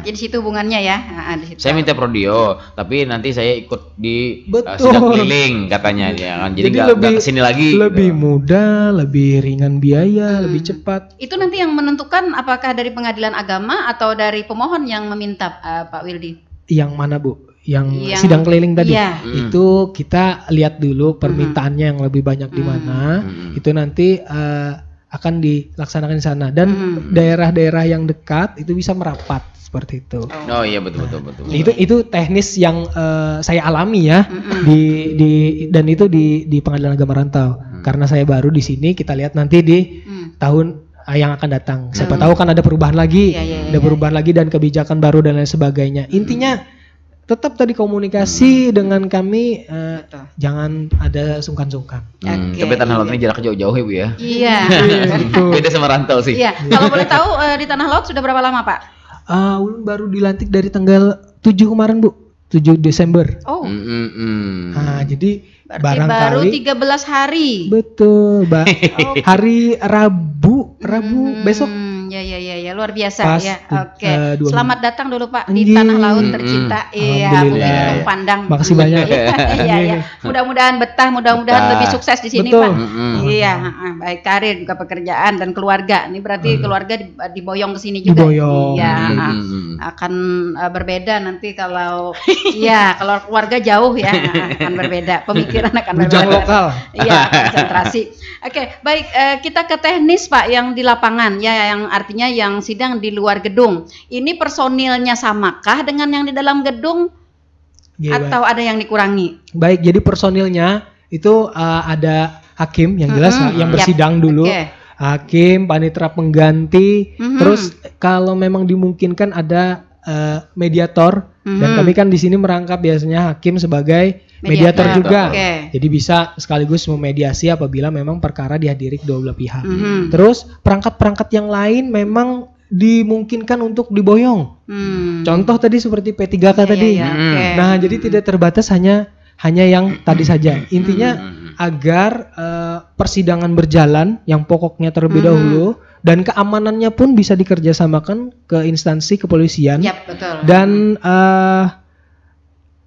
di situ hubungannya ya. Di situ. Saya minta prodeo, tapi nanti saya ikut di sidang keliling katanya ya kan. Jadi nggak kesini lagi. Lebih mudah, lebih ringan biaya, lebih cepat. Itu nanti yang menentukan apakah dari Pengadilan Agama atau dari pemohon yang meminta, Pak Wildi? Yang mana Bu? Yang sidang keliling tadi. Itu kita lihat dulu permintaannya yang lebih banyak di mana. Itu nanti akan dilaksanakan di sana dan daerah-daerah yang dekat itu bisa merapat seperti itu. Oh iya betul. Itu teknis yang saya alami ya dan itu di Pengadilan Agama Rantau. Karena saya baru di sini, kita lihat nanti di tahun yang akan datang. Siapa tahu kan ada perubahan lagi, perubahan lagi dan kebijakan baru dan lain sebagainya. Intinya tetap tadi komunikasi dengan kami, jangan ada sungkan-sungkan. Tapi Tanah Laut ini jaraknya jauh-jauh ya Bu ya. Iya. Beda sama Rantau sih. Iya. Kalau boleh tahu di Tanah Laut sudah berapa lama Pak? Ulun baru dilantik dari tanggal 7 kemarin Bu, 7 Desember. Oh. Nah, jadi berarti barangkali baru 13 hari. Betul, hari Rabu besok. Ya luar biasa Pas, ya. Oke. Selamat datang dulu Pak di Tanah Laut tercinta. Iya, mungkin Gunung Pandang. Makasih banyak. Iya. Mudah-mudahan betah, mudahan lebih sukses di sini Pak. Iya, baik karir juga pekerjaan dan keluarga. Ini berarti keluarga diboyong ke sini juga. Iya, akan berbeda nanti kalau kalau keluarga jauh ya akan berbeda. Pemikiran akan berbeda. Lokal. Iya, konsentrasi. Oke, baik, kita ke teknis Pak yang di lapangan ya, yang artinya yang sidang di luar gedung. Ini personilnya samakah dengan yang di dalam gedung atau ada yang dikurangi? Baik, jadi personilnya itu ada hakim yang jelas yang bersidang dulu. Hakim, panitera pengganti, terus kalau memang dimungkinkan ada mediator dan kami kan di sini merangkap biasanya hakim sebagai mediator juga. Jadi bisa sekaligus memediasi apabila memang perkara dihadiri kedua belah pihak. Terus perangkat-perangkat yang lain memang dimungkinkan untuk diboyong. Contoh tadi seperti P3K tadi. Nah, jadi tidak terbatas hanya yang tadi saja. Intinya agar persidangan berjalan yang pokoknya terlebih dahulu dan keamanannya pun bisa dikerjasamakan ke instansi kepolisian. Betul. Dan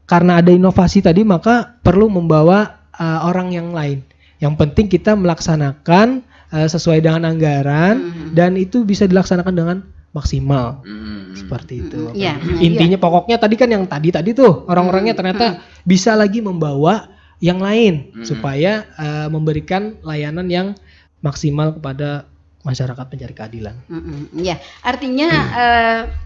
karena ada inovasi tadi maka perlu membawa orang yang lain. Yang penting kita melaksanakan sesuai dengan anggaran dan itu bisa dilaksanakan dengan maksimal. Seperti itu. Intinya pokoknya tadi kan yang tadi tuh orang-orangnya ternyata bisa lagi membawa yang lain supaya memberikan layanan yang maksimal kepada masyarakat pencari keadilan. Artinya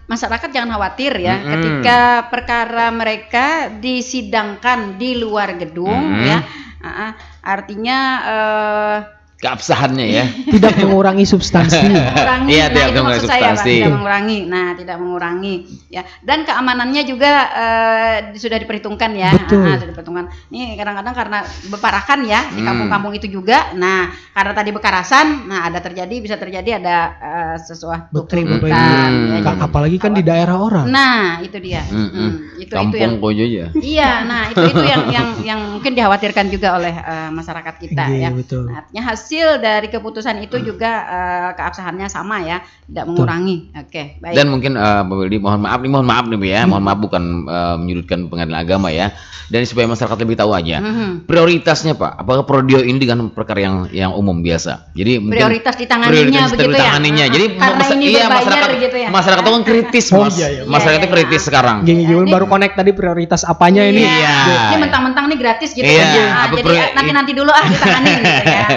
masyarakat jangan khawatir ya ketika perkara mereka disidangkan di luar gedung ya. Artinya keabsahannya ya. Tidak mengurangi substansi. Iya, tidak mengurangi substansi. Tidak mengurangi ya. Dan keamanannya juga sudah diperhitungkan ya. Sudah diperhitungkan. Ini kadang-kadang karena beparakan ya di kampung-kampung itu juga. Nah, karena tadi bekarasan, bisa terjadi ada sesuatu keributan. Apalagi kan di daerah orang. Nah, itu dia. Kampung yang ya. Iya, nah itu yang mungkin dikhawatirkan juga oleh masyarakat kita ya. Betul. Artinya hasil dari keputusan itu juga keabsahannya sama ya, tidak mengurangi. Oke, baik. Dan mungkin Pak Wildi mohon maaf nih Bu ya, mohon maaf bukan menyudutkan pengadilan agama ya. Dan supaya masyarakat lebih tahu aja prioritasnya Pak, apakah prodio ini dengan perkara yang umum biasa. Jadi mungkin prioritas ditanganinya begitu ya. Jadi masyarakat itu kan kritis Mas. Masyarakat itu kritis sekarang. Gini baru connect tadi prioritas apanya ini. Ini mentang-mentang nih gratis gitu kan. Jadi nanti dulu ditanganin gitu ya.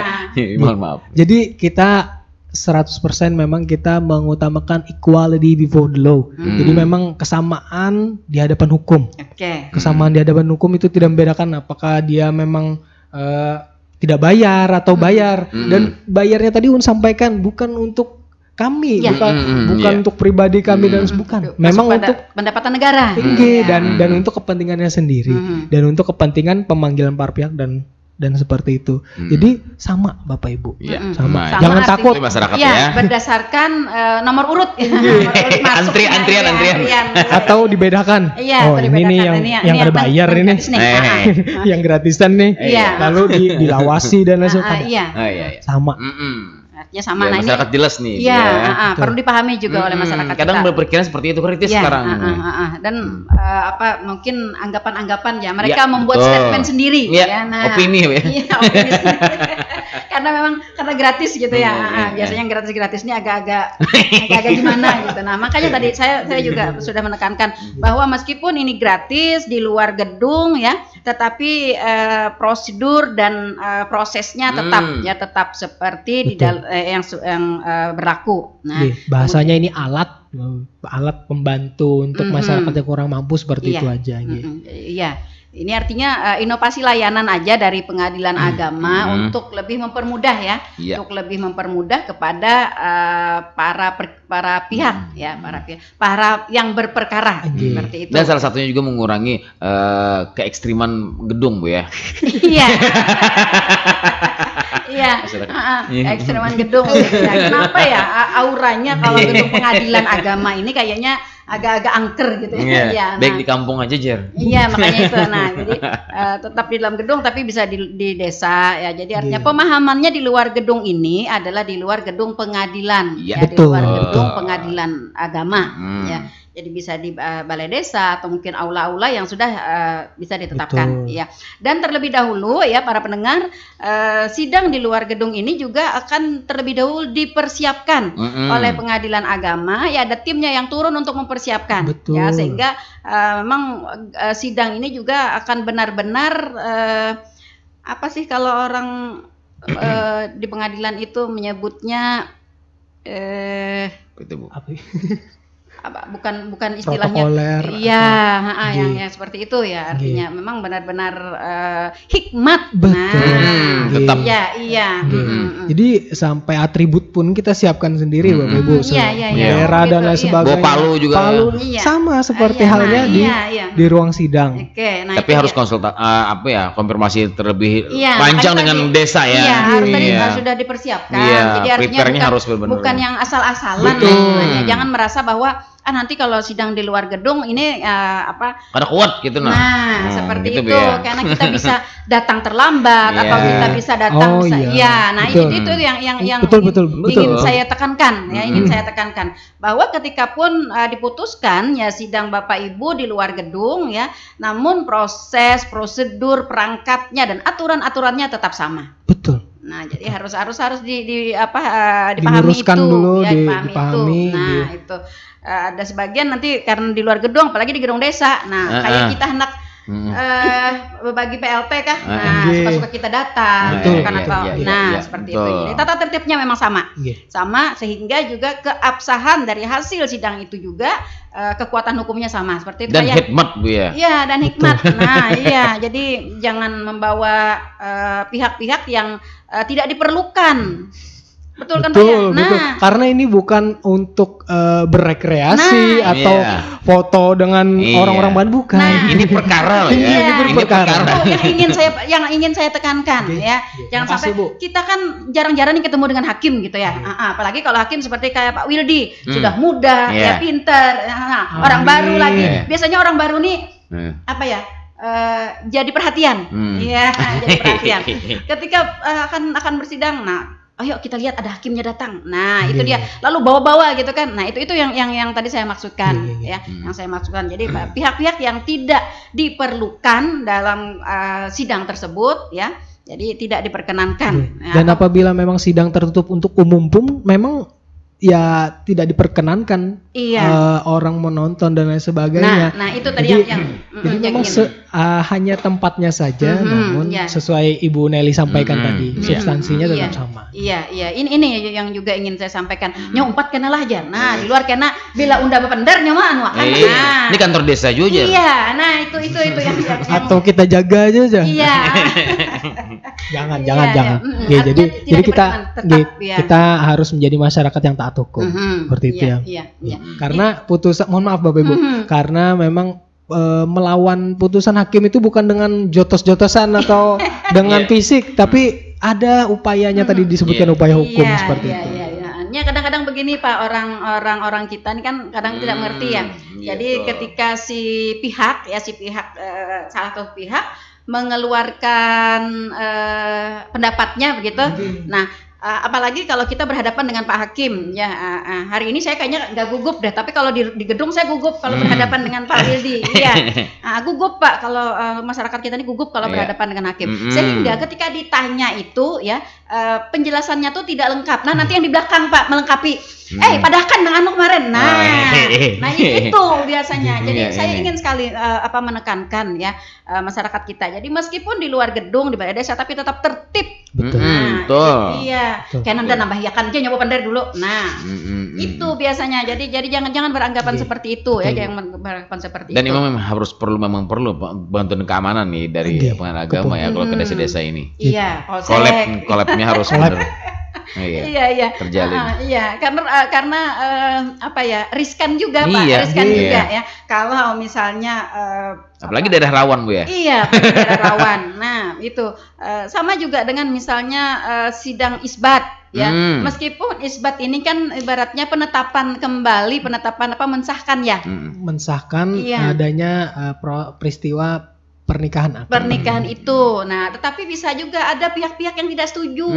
Mohon maaf. Jadi kita 100% memang kita mengutamakan equality before the law. Jadi memang kesamaan di hadapan hukum. Kesamaan di hadapan hukum itu tidak membedakan apakah dia memang tidak bayar atau bayar. Dan bayarnya tadi sampaikan bukan untuk kami, bukan untuk pribadi kami dan bukan. Memang untuk pendapatan negara. Dan untuk kepentingannya sendiri dan untuk kepentingan pemanggilan para pihak dan seperti itu. Jadi sama Bapak Ibu. Sama. Jangan takut masyarakat ya. Berdasarkan nomor urut. Antrian. Atau dibedakan. Ini nih yang ada bayar ini. Yang gratisan nih. Lalu dilawasi dan lain sebagainya. Sama. Artinya sama. Nah, masyarakat ini jelas nih. Perlu dipahami juga oleh masyarakat. Kadang berpikiran seperti itu kritis sekarang. Dan mungkin anggapan-anggapan ya mereka membuat statement sendiri opini ya. Opini karena gratis gitu ya. Biasanya yang gratis ini agak gimana gitu. Nah, makanya tadi saya juga sudah menekankan bahwa meskipun ini gratis di luar gedung ya, tetapi prosedur dan prosesnya tetap seperti berlaku. Nah, bahasanya ini alat pembantu untuk masyarakat yang kurang mampu seperti itu aja. Iya. Ini artinya inovasi layanan aja dari pengadilan agama untuk lebih mempermudah untuk lebih mempermudah kepada para pihak para yang berperkara seperti itu. Dan salah satunya juga mengurangi keekstriman gedung, Bu ya. Iya. Iya, ekstreman gedung. Kenapa ya auranya kalau gedung pengadilan agama ini kayaknya agak-agak angker gitu ya. Baik di kampung aja, Jer. Iya, makanya itu. Nah, jadi tetap di dalam gedung tapi bisa di desa ya. Jadi artinya pemahamannya di luar gedung ini adalah di luar gedung pengadilan di luar gedung pengadilan agama ya. Jadi bisa di balai desa atau mungkin aula-aula yang sudah bisa ditetapkan ya. Dan terlebih dahulu ya para pendengar, sidang di luar gedung ini juga akan terlebih dahulu dipersiapkan oleh pengadilan agama ya, ada timnya yang turun untuk mempersiapkan ya, sehingga memang sidang ini juga akan benar-benar apa sih kalau orang di pengadilan itu menyebutnya bukan istilahnya yang seperti itu ya, artinya memang benar-benar hikmat. Tetap jadi sampai atribut pun kita siapkan sendiri Bapak Ibu, bendera dan lain sebagainya. Palu juga sama seperti halnya di ruang sidang. Tapi harus konfirmasi terlebih panjang dengan desa ya. Harus tadi sudah dipersiapkan. Jadi artinya bukan yang asal-asalan. Jangan merasa bahwa nanti kalau sidang di luar gedung ini karena kuat gitu seperti itu karena kita bisa datang terlambat atau kita bisa datang itu yang betul. ingin saya tekankan ingin saya tekankan bahwa ketika pun diputuskan ya sidang Bapak Ibu di luar gedung ya, namun proses, prosedur, perangkatnya dan aturan-aturannya tetap sama. Betul. Nah, jadi harus dipahami itu dulu, dipahami itu. Nah, itu ada sebagian nanti karena di luar gedung, apalagi di gedung desa. Nah, kayak kita hendak berbagi PLT kah? Nah, suka-suka kita datang, seperti itu. Jadi tata tertibnya memang sama, sehingga juga keabsahan dari hasil sidang itu juga kekuatan hukumnya sama, seperti itu. Dan hikmat, Bu ya. Iya, dan hikmat. Nah, jadi jangan membawa pihak-pihak yang tidak diperlukan. Betul kan Pak ya? Betul. Karena ini bukan untuk berrekreasi atau foto dengan orang-orang bahan, bukan. Ini perkara loh ya. Ini perkara. Yang ingin saya tekankan ya. Jangan sampai kita kan jarang-jarang nih ketemu dengan hakim gitu ya. Apalagi kalau hakim seperti kayak Pak Wildi, sudah muda, pinter, orang baru lagi. Biasanya orang baru nih jadi perhatian. Jadi perhatian. Ketika akan bersidang, ayo kita lihat ada hakimnya datang. Nah, itu dia. Lalu bawa-bawa gitu kan. Nah, itu yang tadi saya maksudkan yang saya maksudkan. Jadi pihak-pihak yang tidak diperlukan dalam sidang tersebut ya. Jadi tidak diperkenankan. Dan apabila memang sidang tertutup untuk umum pun memang ya tidak diperkenankan orang menonton dan lain sebagainya. Nah itu tadi jadi memang hanya tempatnya saja, namun sesuai Ibu Nelly sampaikan tadi, substansinya tetap sama. Iya. Ini yang juga ingin saya sampaikan. Nyompat kena lah aja. Nah di luar kena bila unda bepender nyaman. Ini kantor desa juga. Iya. Nah itu yang atau kita jaga aja. Iya. jangan. Jadi kita harus menjadi masyarakat yang taat hukum, seperti itu ya. Karena putusan, mohon maaf Bapak Ibu, karena memang melawan putusan hakim itu bukan dengan jotos-jotosan atau dengan fisik, tapi ada upayanya tadi disebutkan upaya hukum seperti itu. Ya kadang-kadang begini Pak, orang kita ini kan kadang tidak mengerti ya. Jadi ketika si pihak salah satu pihak mengeluarkan pendapatnya begitu. Nah, apalagi kalau kita berhadapan dengan Pak Hakim ya, hari ini saya kayaknya nggak gugup deh, tapi kalau di gedung saya gugup kalau berhadapan dengan Pak Wildi. Gugup Pak, kalau masyarakat kita ini gugup kalau berhadapan dengan hakim. Sehingga ketika ditanya itu ya penjelasannya tuh tidak lengkap. Nah nanti yang di belakang Pak melengkapi. Padahkan Bang Anu kemarin. Nah itu biasanya. Jadi saya ingin sekali menekankan ya masyarakat kita. Jadi meskipun di luar gedung di balai desa tapi tetap tertib. Betul. Iya. Kayak Anda nambah ya kan aja nyoba pandai dulu. Nah itu biasanya. Jadi jangan beranggapan seperti itu ya. Jangan beranggapan seperti itu. Dan memang memang perlu bantuan keamanan nih dari penganut agama ya kalau ke desa-desa ini. Iya. Kolabnya harus benar. Iya. Terjalin. Karena riskan juga Pak, riskan juga ya. Kalau misalnya apalagi daerah rawan Bu ya. Iya, daerah rawan. Nah, itu sama juga dengan misalnya sidang isbat ya. Meskipun isbat ini kan ibaratnya penetapan mensahkan ya. Mensahkan adanya peristiwa pernikahan itu. Nah, tetapi bisa juga ada pihak-pihak yang tidak setuju.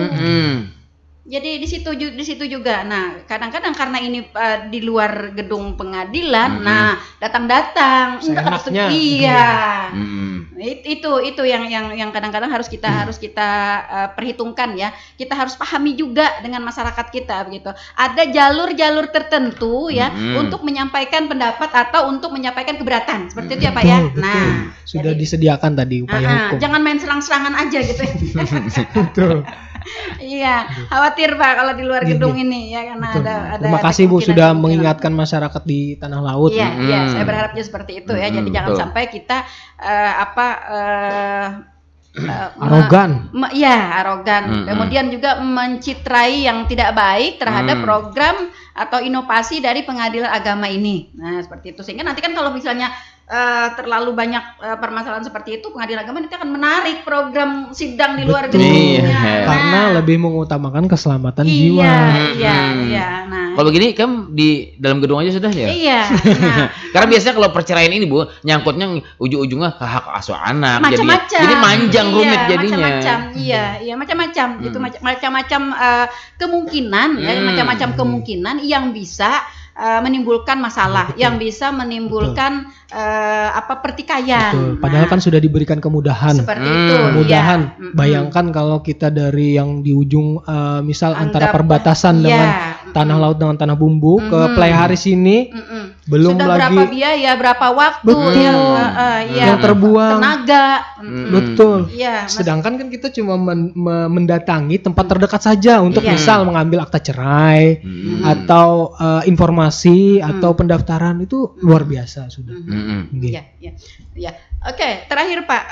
Jadi di situ juga. Nah, kadang-kadang karena ini di luar gedung pengadilan, nah datang iya. Itu yang kadang-kadang harus kita perhitungkan ya. Kita harus pahami juga dengan masyarakat kita begitu. Ada jalur-jalur tertentu ya untuk menyampaikan pendapat atau untuk menyampaikan keberatan. Seperti itu ya Pak ya. Nah, sudah disediakan tadi upaya hukum. Jangan main serang-serangan aja gitu. Betul. Iya, khawatir Pak kalau di luar gedung ini ya karena ada. Terima kasih Bu sudah mengingatkan masyarakat di tanah laut. Iya, saya berharapnya seperti itu ya. Jadi jangan sampai kita arogan. Arogan. Kemudian juga mencitrai yang tidak baik terhadap program atau inovasi dari pengadilan agama ini. Nah, seperti itu. Sehingga nanti kan kalau misalnya terlalu banyak permasalahan seperti itu, pengadilan agama nanti akan menarik program sidang di luar gedung. Karena lebih mengutamakan keselamatan jiwa. Iya. Nah, kalau begini kan di dalam gedung aja sudah ya. Iya. Karena biasanya kalau perceraian ini Bu, nyangkutnya ujung-ujungnya ke hak asuh anak. Macam-macam. Jadi panjang rumit jadinya. Macam-macam. Iya, macam-macam. Itu macam-macam kemungkinan ya, macam-macam kemungkinan yang bisa menimbulkan masalah, yang bisa menimbulkan pertikaian. Betul. Padahal kan sudah diberikan kemudahan. Seperti itu. Kemudahan. Bayangkan kalau kita dari yang di ujung misal antara perbatasan dengan tanah laut dengan tanah bumbu ke Playharis sini belum sudah lagi berapa biaya, berapa waktu yang terbuang, tenaga. Betul. Sedangkan kan kita cuma mendatangi tempat terdekat saja untuk misal mengambil akta cerai atau informasi atau pendaftaran itu luar biasa sudah. Oke, terakhir Pak,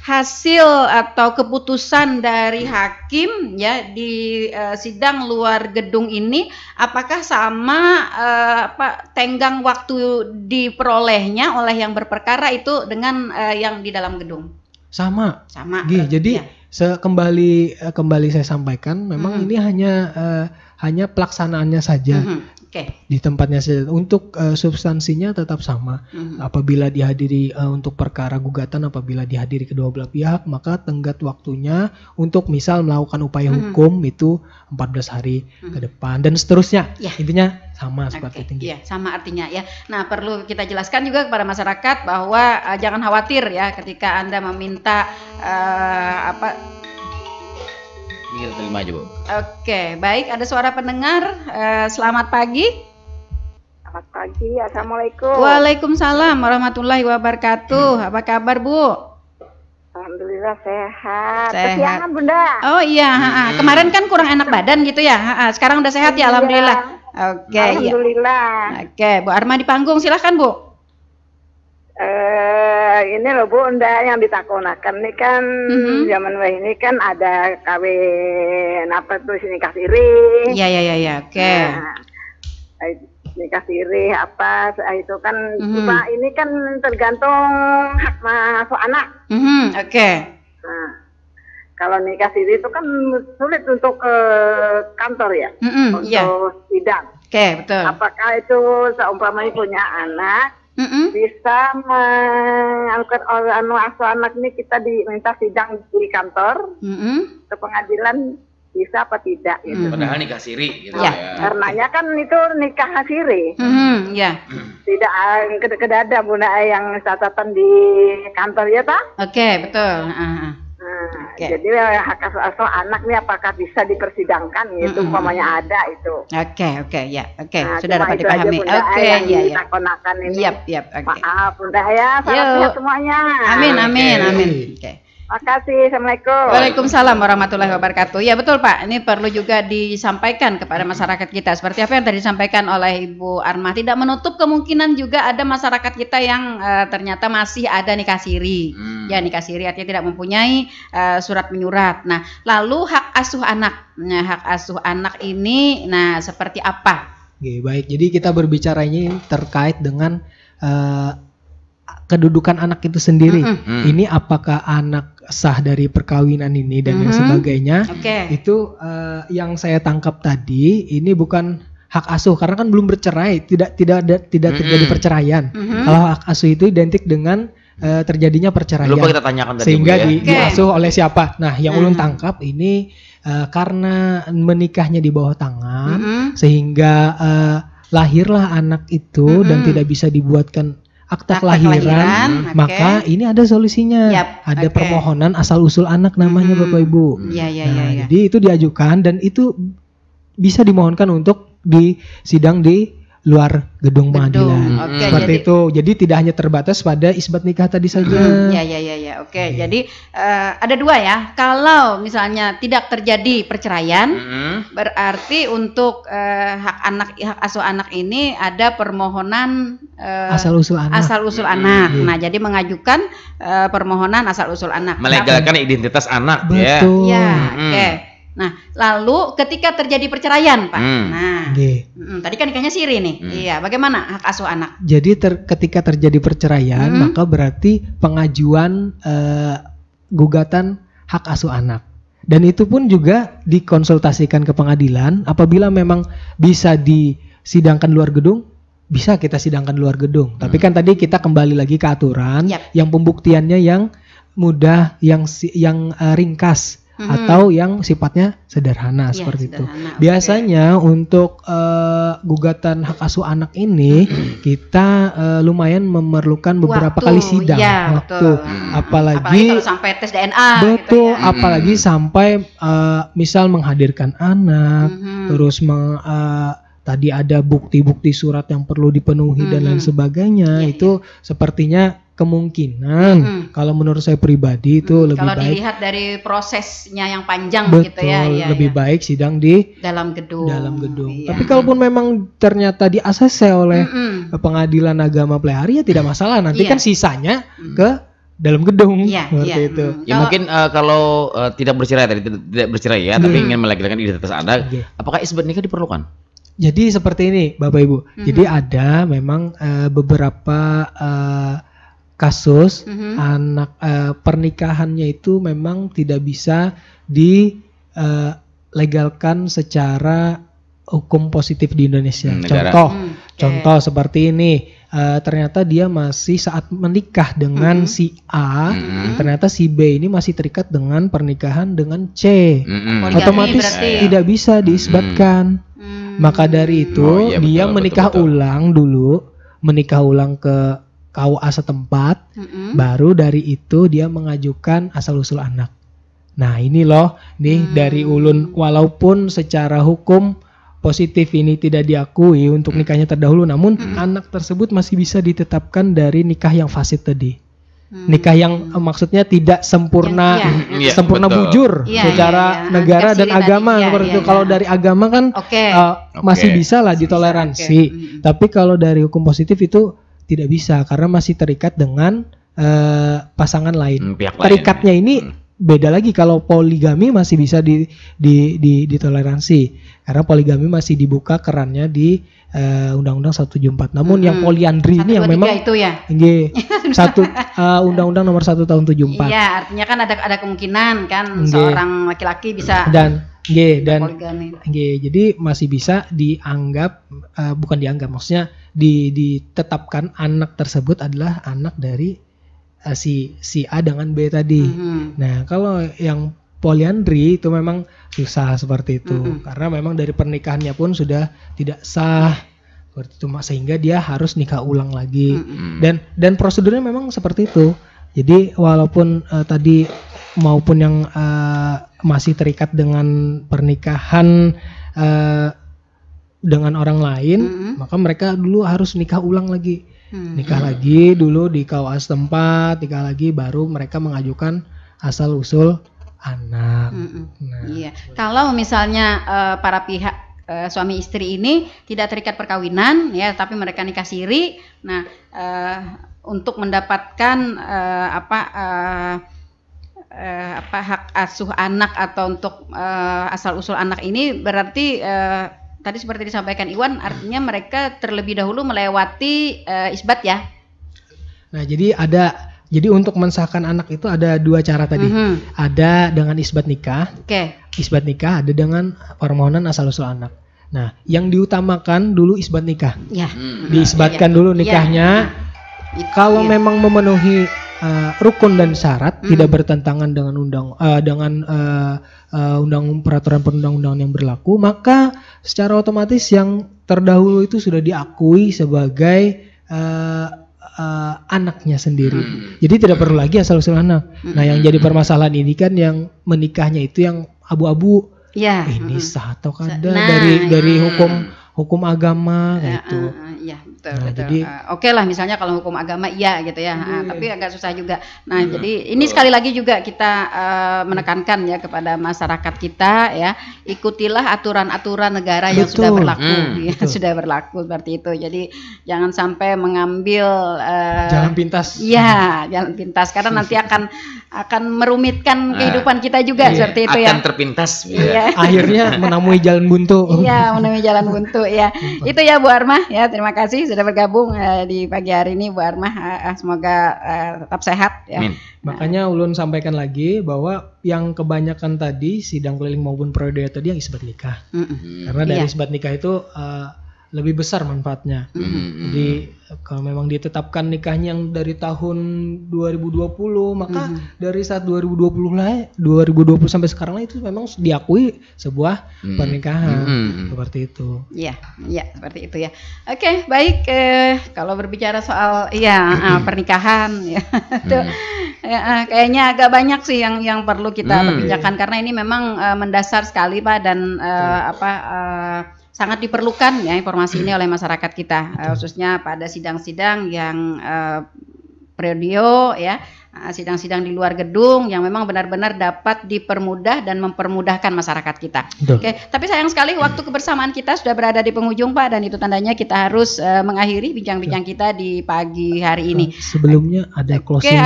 hasil atau keputusan dari hakim ya di sidang luar gedung ini apakah sama tenggang waktu diperolehnya oleh yang berperkara itu dengan yang di dalam gedung? Sama. Jadi kembali saya sampaikan memang ini hanya pelaksanaannya saja. Di tempatnya saja. Untuk substansinya tetap sama. Apabila dihadiri untuk perkara gugatan, apabila dihadiri kedua belah pihak, maka tenggat waktunya untuk misal melakukan upaya hukum itu 14 hari ke depan dan seterusnya. Intinya sama seperti itu. Sama artinya ya. Nah, perlu kita jelaskan juga kepada masyarakat bahwa jangan khawatir ya ketika Anda meminta Kita terima aja Bu. Oke, baik. Ada suara pendengar. Selamat pagi. Selamat pagi. Assalamualaikum. Waalaikumsalam warahmatullahi wabarakatuh. Apa kabar Bu? Alhamdulillah sehat. Kesiangan Bunda. Oh iya. Kemarin kan kurang enak badan gitu ya. Sekarang udah sehat ya. Alhamdulillah. Oke. Alhamdulillah. Oke, Bu Arma di panggung. Silahkan Bu. Ini loh Bu, yang ditakonakan nih kan zaman ini kan ada kawin nikah siri. Iya. Oke. Nikah siri itu kan cuma ini kan tergantung hak masuk anak. Oke. Nah, kalau nikah siri itu kan sulit untuk ke kantor ya, untuk sidang. Oke, betul. Apakah itu seumpamanya punya anak bisa mengangkat asuh anak ini kita diminta sidang di kantor ke pengadilan bisa apa tidak gitu. Padahal nikah siri gitu ya. Karenanya kan itu nikah siri. Ya. Tidak kedada Bunda yang catatan di kantor ya tak? Oke, betul. Jadi hak asuh anak nih apakah bisa dipersidangkan gitu, umpamanya ada itu. Oke, ya. Nah, sudah dapat dipahami. Oke, ya. Ditakonakan ini. Oke. Maaf Bunda ya, salam semuanya. Amin. Oke. Makasih, Assalamualaikum. Waalaikumsalam warahmatullahi wabarakatuh. Ya betul Pak, ini perlu juga disampaikan kepada masyarakat kita. Seperti apa yang tadi disampaikan oleh Ibu Armah, tidak menutup kemungkinan juga ada masyarakat kita yang ternyata masih ada nikah siri. Ya, nikah siri artinya tidak mempunyai surat menyurat. Nah, lalu hak asuh anak. Nah, hak asuh anak ini, nah seperti apa? Oke, baik. Jadi kita berbicara ini terkait dengan kedudukan anak itu sendiri. Ini apakah anak sah dari perkawinan ini dan lain sebagainya. Itu yang saya tangkap tadi ini bukan hak asuh karena kan belum bercerai, tidak terjadi perceraian. Kalau hak asuh itu identik dengan terjadinya perceraian. Lupa kita tanyakan tadi, sehingga diasuh oleh siapa? Nah, yang ulun tangkap ini karena menikahnya di bawah tangan sehingga lahirlah anak itu dan tidak bisa dibuatkan akta kelahiran, maka ini ada solusinya. Ada permohonan asal usul anak namanya Bapak Ibu. Jadi itu diajukan dan itu bisa dimohonkan untuk disidang di luar gedung pengadilan. Seperti itu. Jadi tidak hanya terbatas pada isbat nikah tadi saja. Oke. Jadi ada dua ya. Kalau misalnya tidak terjadi perceraian, berarti untuk hak asuh anak ini ada permohonan asal usul anak. Nah, jadi mengajukan permohonan asal usul anak. Melegalkan identitas anak. Betul. Oke. Nah, lalu ketika terjadi perceraian, Pak. Tadi kan nikahnya siri nih. Iya, bagaimana hak asuh anak? Jadi ketika terjadi perceraian, maka berarti pengajuan gugatan hak asuh anak. Dan itu pun juga dikonsultasikan ke pengadilan. Apabila memang bisa disidangkan luar gedung, bisa kita sidangkan luar gedung. Tapi kan tadi kita kembali lagi ke aturan yang pembuktiannya yang mudah, yang ringkas. Atau yang sifatnya sederhana seperti itu. Biasanya untuk gugatan hak asuh anak ini kita lumayan memerlukan beberapa kali sidang waktu. Apalagi kalau sampai tes DNA. Betul, apalagi sampai misal menghadirkan anak, terus tadi ada bukti-bukti surat yang perlu dipenuhi dan lain sebagainya. Itu sepertinya kemungkinan kalau menurut saya pribadi itu lebih kalau baik. Kalau dilihat dari prosesnya yang panjang betul, gitu ya. Lebih baik sidang di dalam gedung. Tapi kalaupun memang ternyata di-ACC oleh pengadilan agama Plehari ya tidak masalah. Nanti kan sisanya ke dalam gedung seperti itu. Ya mungkin kalau tidak bercerai ya, tapi ingin melegalkan identitas anak, apakah isbat nikah diperlukan? Jadi seperti ini Bapak Ibu. Jadi ada memang beberapa kasus anak pernikahannya itu memang tidak bisa dilegalkan secara hukum positif di Indonesia. Contoh seperti ini, ternyata dia masih saat menikah dengan si A, ternyata si B ini masih terikat dengan pernikahan dengan C, otomatis tidak bisa diisbatkan. Maka dari itu dia menikah ulang ke KUA setempat, baru dari itu dia mengajukan asal usul anak. Nah ini loh, nih dari ulun walaupun secara hukum positif ini tidak diakui untuk nikahnya terdahulu, namun anak tersebut masih bisa ditetapkan dari nikah yang fasid tadi. Nikah yang maksudnya tidak sempurna, bujur secara negara dan agama seperti itu. Kalau dari agama kan masih bisa lah ditoleransi, tapi kalau dari hukum positif itu tidak bisa karena masih terikat dengan pasangan lain. Terikatnya ini beda lagi. Kalau poligami masih bisa ditoleransi karena poligami masih dibuka kerannya di Undang-Undang 174. Namun yang poliandri ini yang memang itu ya. Undang-Undang nomor 1 tahun 74. Iya, artinya kan ada kemungkinan kan seorang laki-laki bisa jadi masih bisa dianggap maksudnya ditetapkan anak tersebut adalah anak dari si A dengan B tadi. Nah, kalau yang poliandri itu memang susah seperti itu, karena memang dari pernikahannya pun sudah tidak sah seperti itu, sehingga dia harus nikah ulang lagi. Dan prosedurnya memang seperti itu. Jadi walaupun tadi maupun yang masih terikat dengan pernikahan dengan orang lain, maka mereka dulu harus nikah ulang lagi. Nikah lagi dulu di KUA setempat, nikah lagi baru mereka mengajukan asal usul anak. Nah, iya. Kalau misalnya para pihak suami istri ini tidak terikat perkawinan ya, tapi mereka nikah siri, nah untuk mendapatkan hak asuh anak atau untuk asal usul anak ini berarti tadi seperti disampaikan Iwan, artinya mereka terlebih dahulu melewati isbat ya. Nah, jadi untuk mensahkan anak itu ada dua cara tadi. Ada dengan isbat nikah. Isbat nikah, ada dengan permohonan asal usul anak. Nah, yang diutamakan dulu isbat nikah. Diisbatkan dulu nikahnya. Kalau memang memenuhi rukun dan syarat, tidak bertentangan dengan peraturan perundang-undangan yang berlaku, maka secara otomatis yang terdahulu itu sudah diakui sebagai anaknya sendiri. Jadi tidak perlu lagi asal usul anak. Nah, yang jadi permasalahan ini kan yang menikahnya itu yang abu-abu. Ini sah atau kada dari hukum agama gitu. Betul. Jadi oke lah misalnya kalau hukum agama iya gitu ya, tapi agak susah juga. Nah, jadi ini sekali lagi juga kita menekankan ya kepada masyarakat kita ya, ikutilah aturan-aturan negara yang sudah berlaku, sudah berlaku seperti itu. Jadi jangan sampai mengambil jalan pintas. Iya, jalan pintas karena nanti akan merumitkan kehidupan kita juga seperti itu ya. Akan terpintas. Akhirnya menemui jalan buntu. Iya, menemui jalan buntu ya. Itu ya Bu Armah ya, terima kasih sudah bergabung di pagi hari ini Bu Armah. Semoga tetap sehat ya. Makanya ulun sampaikan lagi bahwa yang kebanyakan tadi sidang keliling maupun periode tadi yang isbat nikah. Karena dari isbat nikah itu lebih besar manfaatnya. Jadi kalau memang ditetapkan nikahnya yang dari tahun 2020, maka dari saat 2020 sampai sekarang lah itu memang diakui sebuah pernikahan seperti itu. Iya, seperti itu ya. Oke, baik. Kalau berbicara soal pernikahan ya, itu kayaknya agak banyak sih yang perlu kita perbincangkan karena ini memang mendasar sekali Pak dan sangat diperlukan ya informasi ini oleh masyarakat kita, khususnya pada sidang-sidang yang predio ya, sidang-sidang di luar gedung yang memang benar-benar dapat dipermudah dan mempermudahkan masyarakat kita. Oke, tapi sayang sekali waktu kebersamaan kita sudah berada di penghujung Pak, dan itu tandanya kita harus mengakhiri bincang-bincang kita di pagi hari ini. Sebelumnya ada closing.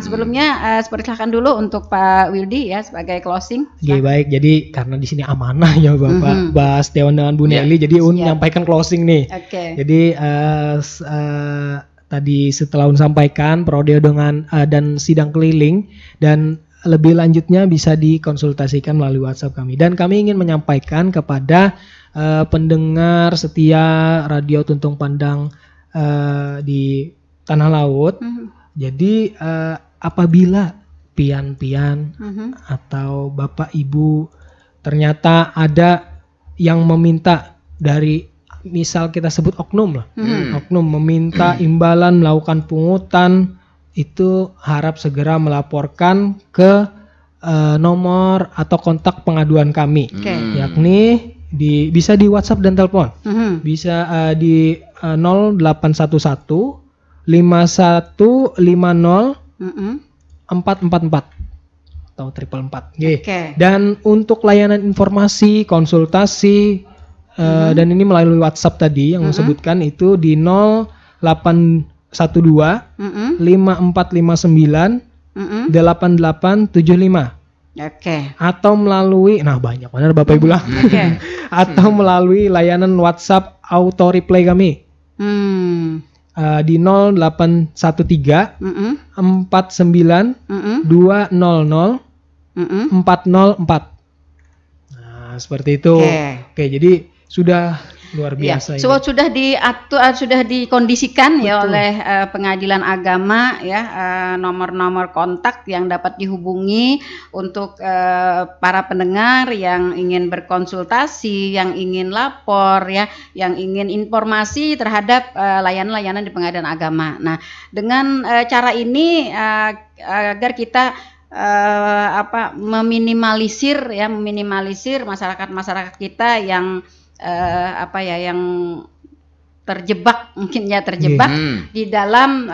Sebelumnya persilakan dulu untuk Pak Wildi ya sebagai closing. Baik, jadi karena di sini amanah ya Bapak bahas Dewan dengan Bu Nelly, jadi menyampaikan closing nih. Jadi tadi setelah sampaikan prodeo dengan dan sidang keliling, dan lebih lanjutnya bisa dikonsultasikan melalui WhatsApp kami. Dan kami ingin menyampaikan kepada pendengar setia Radio Tuntung Pandang di Tanah Laut. Jadi apabila pian-pian atau bapak ibu ternyata ada yang meminta dari, misal kita sebut oknum lah, oknum meminta imbalan, melakukan pungutan, itu harap segera melaporkan ke nomor atau kontak pengaduan kami, yakni bisa di WhatsApp dan telepon, bisa di 0811 5150 444 atau 444. Dan untuk layanan informasi, konsultasi dan ini melalui WhatsApp tadi yang disebutkan itu di 0812 5459 8875. Atau melalui, nah banyak benar Bapak Ibu lah. Atau melalui layanan WhatsApp auto reply kami. Di 0813 49 200 404. Nah, seperti itu. Oke, jadi sudah Luar biasa. Ya. Sudah diatur, sudah dikondisikan ya oleh pengadilan agama ya, nomor-nomor kontak yang dapat dihubungi untuk para pendengar yang ingin berkonsultasi, yang ingin lapor ya, yang ingin informasi terhadap layanan-layanan di pengadilan agama. Nah, dengan cara ini agar kita meminimalisir masyarakat kita yang yang terjebak di dalam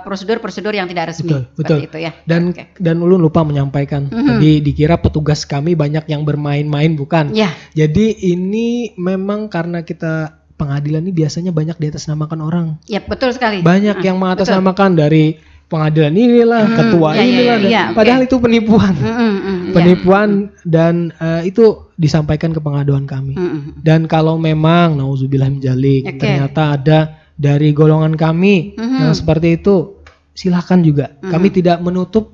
prosedur-prosedur yang tidak resmi. Betul. Itu ya. Dan Ulun lupa menyampaikan tadi dikira petugas kami banyak yang bermain-main, bukan. Ya. Jadi ini memang karena kita pengadilan ini biasanya banyak diatasnamakan orang. Ya, betul sekali. Banyak yang mengatasnamakan dari pengadilan inilah, ketua inilah, padahal itu penipuan, dan itu disampaikan ke pengaduan kami. Dan kalau memang nauzubillah min dzalik ternyata ada dari golongan kami yang seperti itu, silakan juga. Kami tidak menutup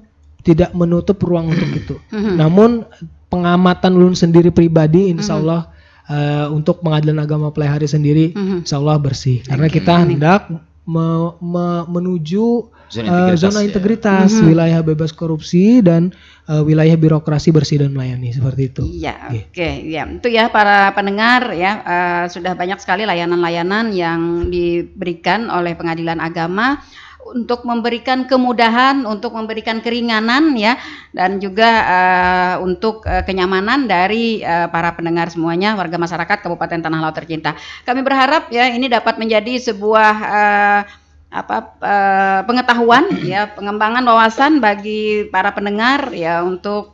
ruang untuk itu. Namun pengamatan ulun sendiri pribadi, insya Allah untuk pengadilan agama Pelaihari sendiri, insya Allah bersih, karena kita hendak menuju zona integritas, wilayah bebas korupsi dan wilayah birokrasi bersih dan melayani, seperti itu. Iya, ya itu ya para pendengar ya, sudah banyak sekali layanan-layanan yang diberikan oleh pengadilan agama untuk memberikan kemudahan, untuk memberikan keringanan ya, dan juga untuk kenyamanan dari para pendengar semuanya, warga masyarakat Kabupaten Tanah Laut tercinta. Kami berharap ya ini dapat menjadi sebuah pengetahuan ya, pengembangan wawasan bagi para pendengar ya, untuk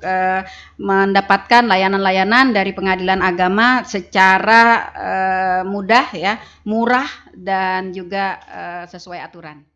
mendapatkan layanan-layanan dari pengadilan agama secara mudah ya, murah dan juga sesuai aturan.